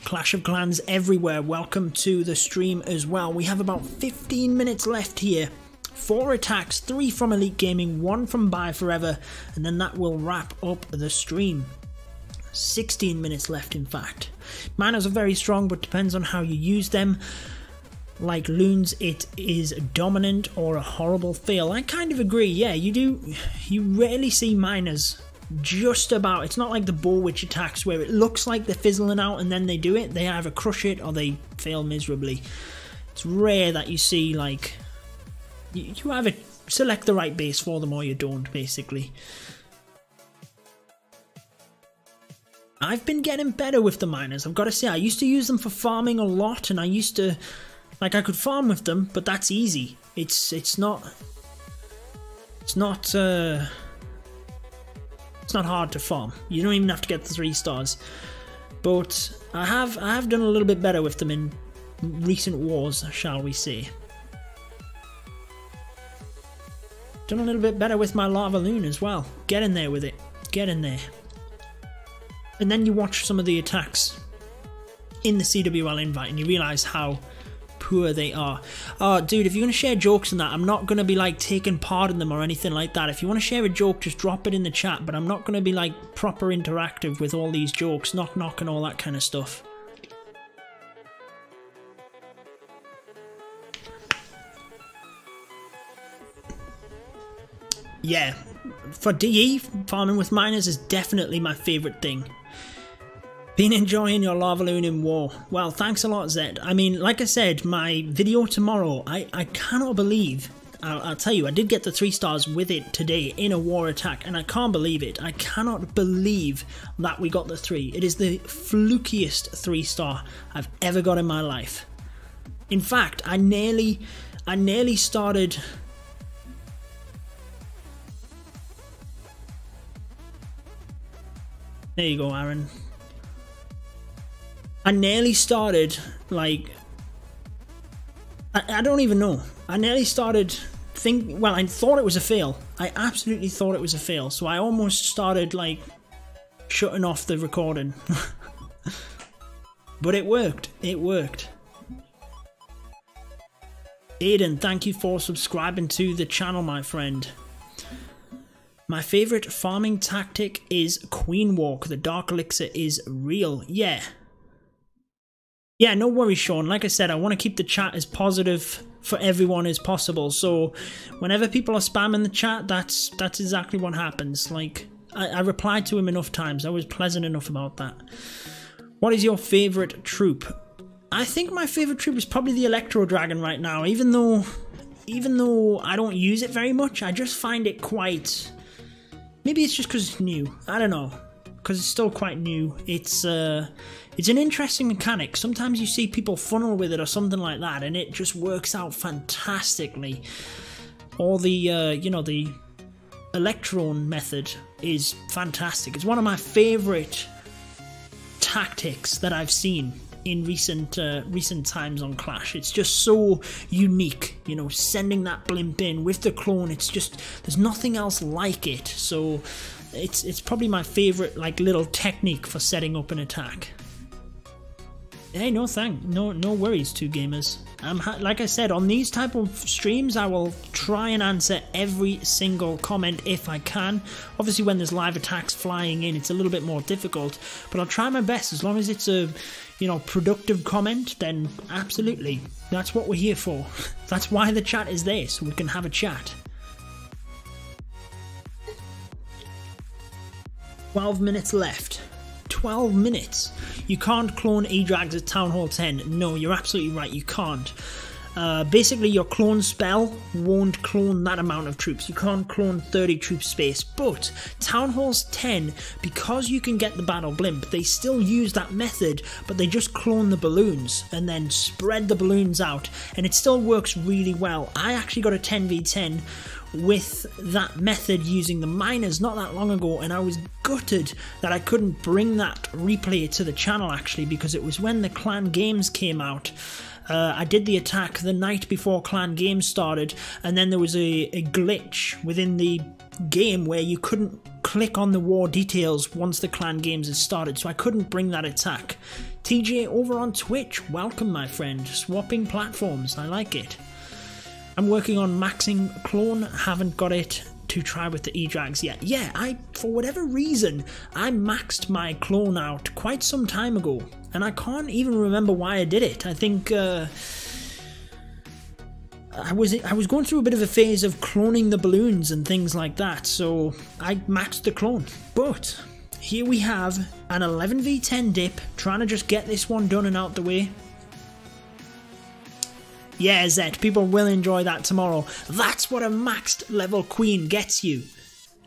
Clash of Clans everywhere. Welcome to the stream as well. We have about 15 minutes left here. 4 attacks, 3 from Elite Gaming, 1 from ByeForever, and then that will wrap up the stream. 16 minutes left, in fact. Miners are very strong, but depends on how you use them. Like loons, it is dominant or a horrible fail. I kind of agree. Yeah, you rarely see miners just about. It's not like the bow witch attacks where it looks like they're fizzling out and then they do it. They either crush it or they fail miserably. It's rare that you see, like, you either select the right base for them or you don't, basically. I've been getting better with the miners, I've got to say. I used to use them for farming a lot, and I used to, like, I could farm with them, but that's easy. It's not hard to farm. You don't even have to get the 3 stars. But I have done a little bit better with them in recent wars, shall we say. Done a little bit better with my lava loon as well. Get in there with it. Get in there. And then you watch some of the attacks in the CWL Invite and you realise how poor they are. Oh, dude, if you're going to share jokes and that, I'm not going to be like taking part in them or anything like that. If you want to share a joke, just drop it in the chat, but I'm not going to be like proper interactive with all these jokes, knock knock and all that kind of stuff. Yeah, for DE, farming with miners is definitely my favourite thing. Been enjoying your lava loon in war. Well, thanks a lot, Zed. I mean, like I said, my video tomorrow, I cannot believe, I'll tell you, I did get the 3 stars with it today in a war attack, and I can't believe it. I cannot believe that we got the 3. It is the flukiest 3-star I've ever got in my life. In fact, I nearly started... There you go, Aaron. I nearly started, like, I don't even know. I nearly started well, I thought it was a fail. I absolutely thought it was a fail. So I almost started, like, shutting off the recording. But it worked. It worked. Aiden, thank you for subscribing to the channel, my friend. My favourite farming tactic is Queen Walk. The Dark Elixir is real. Yeah. Yeah, no worries, Sean. Like I said, I want to keep the chat as positive for everyone as possible. So whenever people are spamming the chat, that's exactly what happens. Like, I replied to him enough times. I was pleasant enough about that. What is your favourite troop? I think my favourite troop is probably the Electro Dragon right now. Even though I don't use it very much, I just find it quite... Maybe it's just because it's new. I don't know. Because it's still quite new. It's an interesting mechanic. Sometimes you see people funnel with it or something like that, and it just works out fantastically. Or the, you know, the Electron method is fantastic. It's one of my favourite tactics that I've seen in recent times on Clash. It's just so unique, you know, sending that blimp in with the clone. It's just, there's nothing else like it. So it's probably my favorite, like, little technique for setting up an attack. Hey, no worries, Two Gamers. Like I said, on these type of streams, I will try and answer every single comment if I can. Obviously, when there's live attacks flying in, it's a little bit more difficult, but I'll try my best. As long as it's a, you know, productive comment, then absolutely, that's what we're here for. That's why the chat is there, so we can have a chat. 12 minutes left. 12 minutes. You can't clone E-Drags at Town Hall 10. No, you're absolutely right, you can't. Basically, your clone spell won't clone that amount of troops. You can't clone 30 troop space. But Town Halls 10, because you can get the battle blimp, they still use that method, but they just clone the balloons and then spread the balloons out, and it still works really well. I actually got a 10v10 with that method using the miners not that long ago, and I was gutted that I couldn't bring that replay to the channel actually, because it was when the clan games came out. I did the attack the night before clan games started, and then there was a glitch within the game where you couldn't click on the war details once the clan games had started, so I couldn't bring that attack. TJ over on Twitch, welcome my friend. Swapping platforms, I like it. I'm working on maxing clone, haven't got it to try with the E-Drags yet. Yeah, for whatever reason, I maxed my clone out quite some time ago, and I can't even remember why I did it. I think I was going through a bit of a phase of cloning the balloons and things like that, so I maxed the clone. But here we have an 11v10 dip, trying to just get this one done and out the way. Yeah, Zet, people will enjoy that tomorrow. That's what a maxed level queen gets you.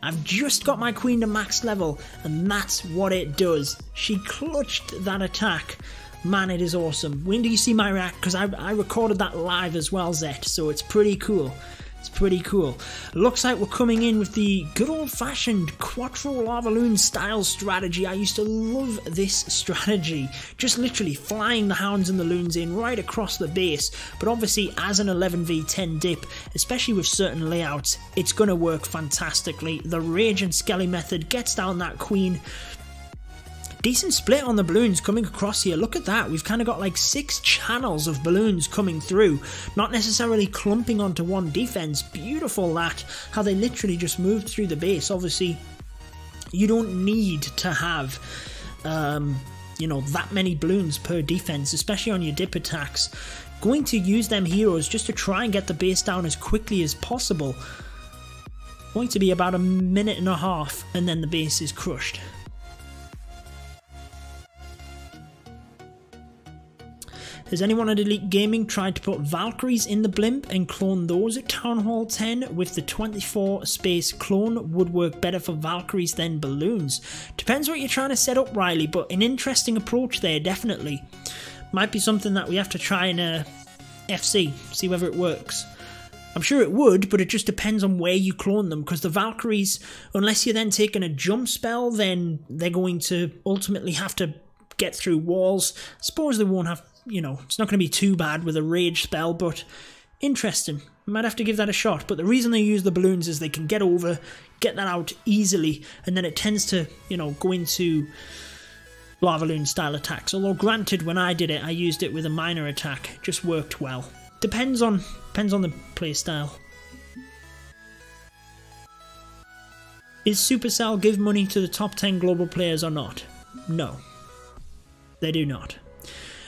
I've just got my queen to maxed level, and that's what it does. She clutched that attack. Man, it is awesome. When do you see my react? Because I recorded that live as well, Zet, so it's pretty cool. It's pretty cool. Looks like we're coming in with the good old-fashioned Quattro Lava Loon style strategy. I used to love this strategy. Just literally flying the hounds and the loons in right across the base. But obviously, as an 11v10 dip, especially with certain layouts, it's going to work fantastically. The Rage and Skelly method gets down that queen, Decent split on the balloons coming across here. Look at that. We've kind of got like 6 channels of balloons coming through. Not necessarily clumping onto one defense. Beautiful that. How they literally just moved through the base. Obviously, you don't need to have, you know, that many balloons per defense, especially on your dip attacks. Going to use them heroes just to try and get the base down as quickly as possible. Going to be about a minute and a half, and then the base is crushed. Has anyone at Elite Gaming tried to put Valkyries in the blimp and clone those at Town Hall 10? With the 24 space clone would work better for Valkyries than balloons. Depends what you're trying to set up, Riley, but an interesting approach there, definitely. Might be something that we have to try in FC, see whether it works. I'm sure it would, but it just depends on where you clone them, because the Valkyries, unless you're then taking a jump spell, then they're going to ultimately have to get through walls. I suppose they won't have, you know, it's not going to be too bad with a rage spell, but interesting. I might have to give that a shot, but the reason they use the balloons is they can get over, get that out easily, and then it tends to, you know, go into lava balloon style attacks. Although granted, when I did it, I used it with a minor attack. It just worked well. Depends on the playstyle. Is Supercell give money to the top 10 global players or not? No. They do not.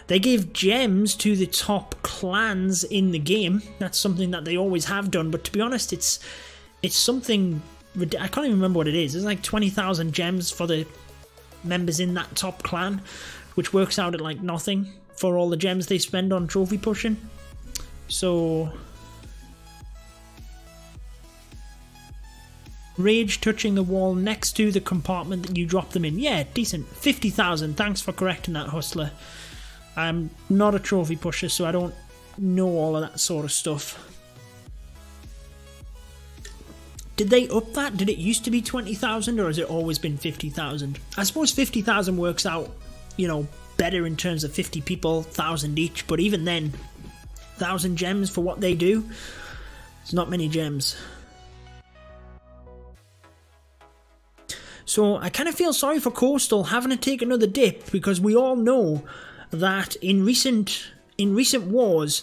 They give gems to the top clans in the game. That's something that they always have done, but to be honest, it's something, I can't even remember what it is. It's like 20,000 gems for the members in that top clan, which works out at like nothing for all the gems they spend on trophy pushing. So rage touching the wall next to the compartment that you drop them in. Yeah, decent. 50,000. Thanks for correcting that, Hustler. I'm not a trophy pusher, so I don't know all of that sort of stuff. Did they up that? Did it used to be 20,000, or has it always been 50,000? I suppose 50,000 works out, you know, better in terms of 50 people, 1,000 each, but even then, 1,000 gems for what they do, it's not many gems. So I kind of feel sorry for Coastal having to take another dip, because we all know that in recent wars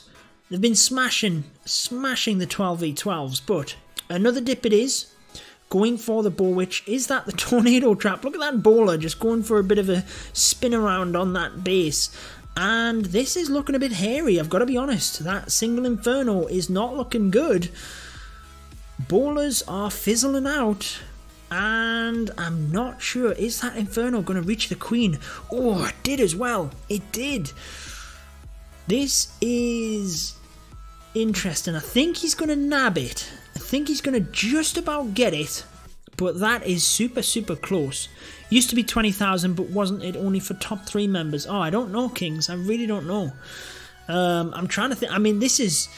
they've been smashing the 12v12s, but another dip it is. Going for the bow witch. Is that the tornado trap? Look at that bowler just going for a bit of a spin around on that base. And this is looking a bit hairy, I've got to be honest. That single inferno is not looking good. Bowlers are fizzling out. And I'm not sure, is that inferno going to reach the queen? Oh, it did as well. It did. This is interesting. I think he's going to nab it. I think he's going to just about get it. But that is super, super close. Used to be 20,000, but wasn't it only for top 3 members? Oh, I don't know, Kings. I really don't know. I'm trying to think. I mean, this is...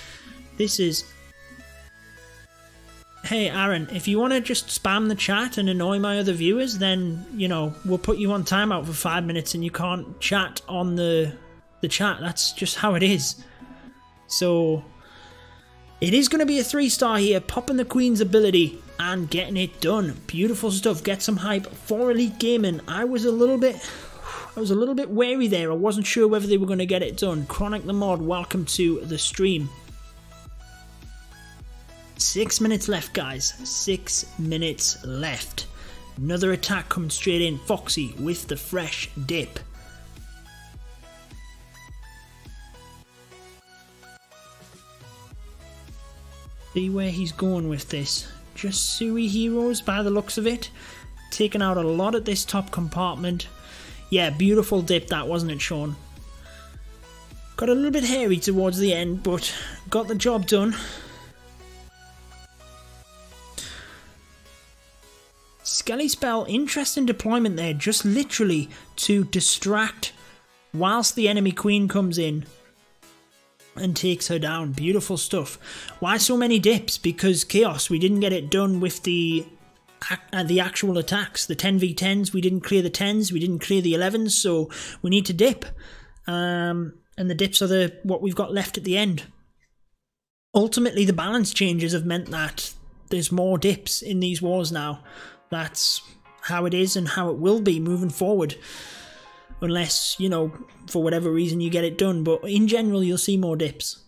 Hey, Aaron, if you want to just spam the chat and annoy my other viewers, then, you know, we'll put you on timeout for 5 minutes and you can't chat on the chat. That's just how it is. So, it is going to be a 3-star here, popping the Queen's ability and getting it done. Beautiful stuff. Get some hype for Elite Gaming. I was a little bit wary there. I wasn't sure whether they were going to get it done. Chronic the Mod, welcome to the stream. 6 minutes left, guys. 6 minutes left. Another attack coming straight in. Foxy with the fresh dip. See where he's going with this. Just Sui heroes by the looks of it. Taking out a lot at this top compartment. Yeah, beautiful dip that, wasn't it, Sean? Got a little bit hairy towards the end, but got the job done. Skelly Spell, interesting deployment there, just literally to distract whilst the enemy queen comes in and takes her down. Beautiful stuff. Why so many dips? Because Chaos, we didn't get it done with the actual attacks. The 10v10s, we didn't clear the 10s, we didn't clear the 11s, so we need to dip. And the dips are what we've got left at the end. Ultimately, the balance changes have meant that there's more dips in these wars now. That's how it is and how it will be moving forward. unless, you know, for whatever reason you get it done, but in general you'll see more dips.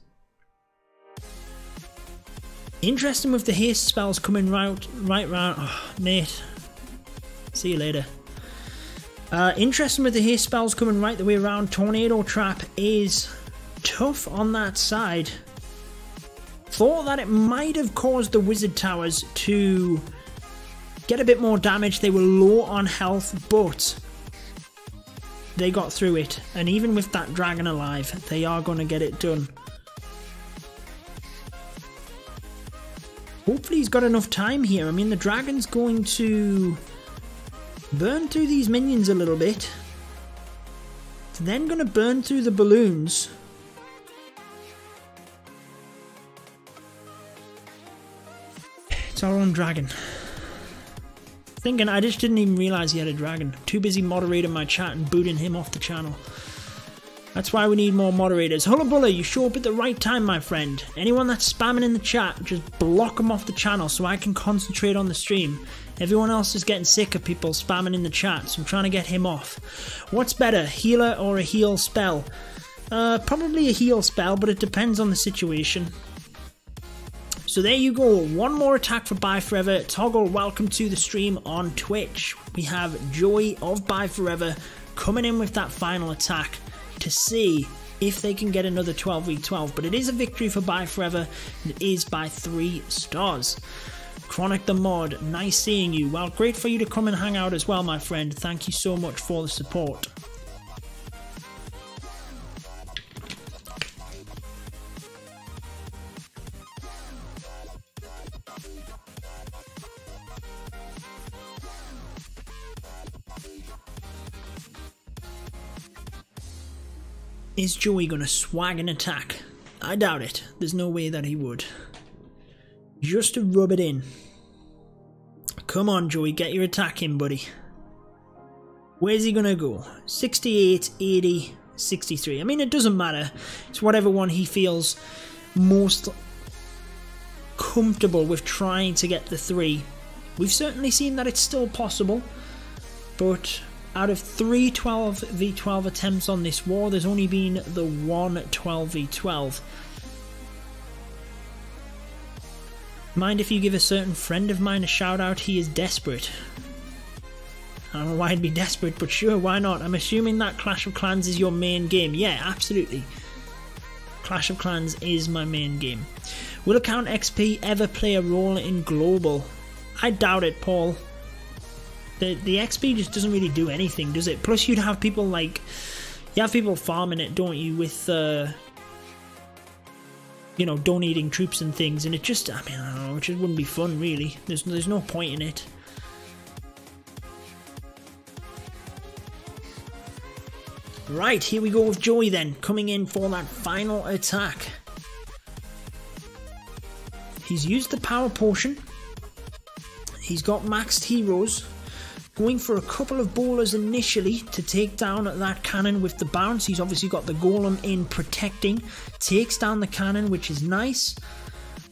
Interesting with the haste spells coming right round. Oh, Nate, see you later. Interesting with the haste spells coming right the way around. Tornado Trap is tough on that side. Thought that it might have caused the wizard towers to get a bit more damage. They were low on health, but they got through it. And even with that dragon alive, they are going to get it done. Hopefully he's got enough time here. I mean, the dragon's going to burn through these minions a little bit. It's then going to burn through the balloons. It's our own dragon. Thinking I just didn't even realise he had a dragon. Too busy moderating my chat and booting him off the channel. That's why we need more moderators. Hullabulla, you show up at the right time, my friend. Anyone that's spamming in the chat, just block them off the channel so I can concentrate on the stream. Everyone else is getting sick of people spamming in the chat, so I'm trying to get him off. What's better, healer or a heal spell? Probably a heal spell, but it depends on the situation. So there you go, one more attack for ByeForever. Toggle, welcome to the stream on Twitch. We have Joey of ByeForever coming in with that final attack to see if they can get another 12v12, but it is a victory for ByeForever, and it is by 3 stars. Chronic the Mod, nice seeing you. Well, great for you to come and hang out as well, my friend. Thank you so much for the support. Is Joey gonna swag an attack? I doubt it. There's no way that he would. Just to rub it in. Come on, Joey, get your attack in, buddy. Where's he gonna go? 68, 80, 63. I mean, it doesn't matter. It's whatever one he feels most comfortable with trying to get the 3. We've certainly seen that it's still possible, but out of 3 12v12 attempts on this war, there's only been the 1 12v12. Mind if you give a certain friend of mine a shout out? He is desperate. I don't know why he'd be desperate, but sure, why not? I'm assuming that Clash of Clans is your main game. Yeah, absolutely. Clash of Clans is my main game. Will account XP ever play a role in global? I doubt it, Paul. The XP just doesn't really do anything, does it? Plus you'd have people like, you have people farming it, don't you, with you know, donating troops and things, and it just, I mean, I don't know, it just wouldn't be fun really. There's no point in it. Right, here we go with Joey then, coming in for that final attack. He's used the power potion. He's got maxed heroes. Going for a couple of bowlers initially to take down that cannon with the bounce. He's obviously got the golem in protecting. Takes down the cannon, which is nice.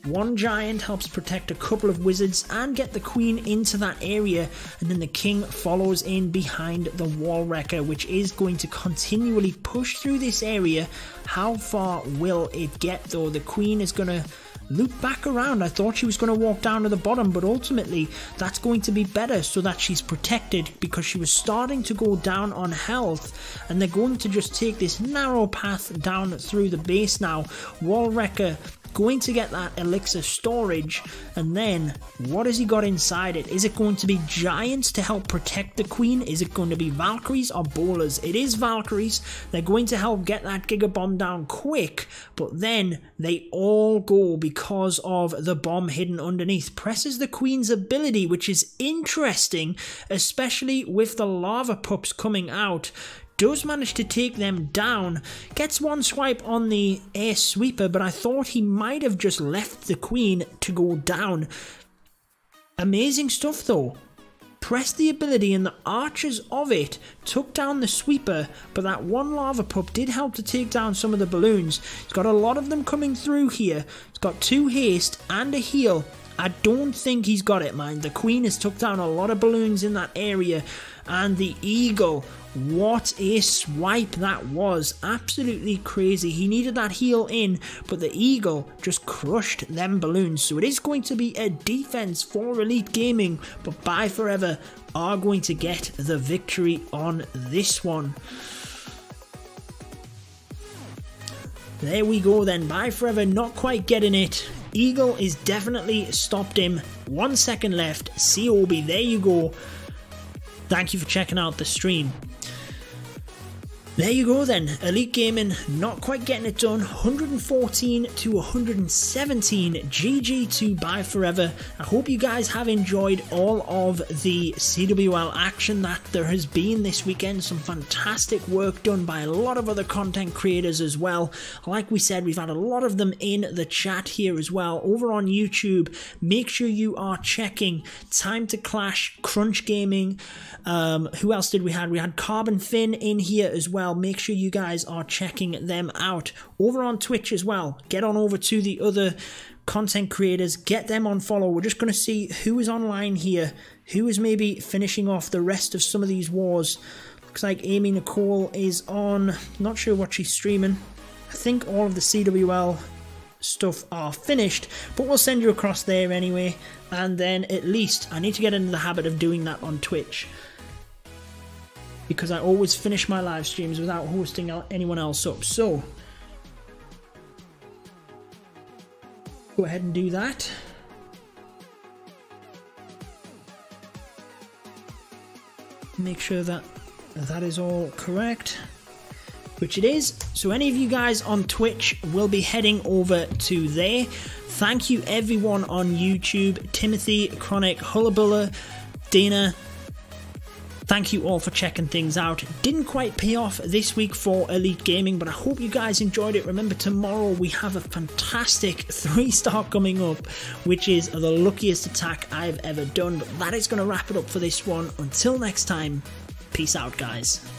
One giant helps protect a couple of wizards and get the queen into that area, and then the king follows in behind the wall wrecker, which is going to continually push through this area. How far will it get though? The queen is going to loop back around. I thought she was going to walk down to the bottom, but ultimately that's going to be better so that she's protected, because she was starting to go down on health, and they're going to just take this narrow path down through the base now. Wall wrecker going to get that elixir storage, and then what has he got inside it? Is it going to be giants to help protect the queen? Is it going to be Valkyries or bowlers? It is Valkyries. They're going to help get that Giga Bomb down quick, but then they all go because of the bomb hidden underneath. Presses the queen's ability, which is interesting, especially with the lava pups coming out. Does manage to take them down, gets one swipe on the air sweeper, but I thought he might have just left the queen to go down. Amazing stuff though. Pressed the ability and the archers of it took down the sweeper, but that one lava pup did help to take down some of the balloons. He's got a lot of them coming through here. He's got 2 haste and a heal. I don't think he's got it, man. The queen has took down a lot of balloons in that area. and the eagle. What a swipe that was. Absolutely crazy. He needed that heel in, but the eagle just crushed them balloons. So it is going to be a defense for Elite Gaming, but ByeForever are going to get the victory on this one. There we go then. ByeForever not quite getting it. Eagle is definitely stopped him. 1 second left. COB, there you go. Thank you for checking out the stream. There you go then, Elite Gaming not quite getting it done, 114 to 117, GG to ByeForever. I hope you guys have enjoyed all of the CWL action that there has been this weekend. Some fantastic work done by a lot of other content creators as well. Like we said, we've had a lot of them in the chat here as well. Over on YouTube, make sure you are checking Time to Clash, Crunch Gaming. Who else did we have? We had Carbon Fin in here as well. Make sure you guys are checking them out. Over on Twitch as well. Get on over to the other content creators. Get them on follow. We're just going to see who is online here. Who is maybe finishing off the rest of some of these wars. Looks like Amy Nicole is on. Not sure what she's streaming. I think all of the CWL stuff are finished, but we'll send you across there anyway. And then at least I need to get into the habit of doing that on Twitch, because I always finish my live streams without hosting anyone else up. So go ahead and do that. Make sure that that is all correct, which it is. So any of you guys on Twitch will be heading over to there. Thank you everyone on YouTube, Timothy, Chronic, Hullabulla, Dana. Thank you all for checking things out. Didn't quite pay off this week for Elite Gaming, but I hope you guys enjoyed it. Remember, tomorrow we have a fantastic 3-star coming up, which is the luckiest attack I've ever done. But that is going to wrap it up for this one. Until next time, peace out, guys.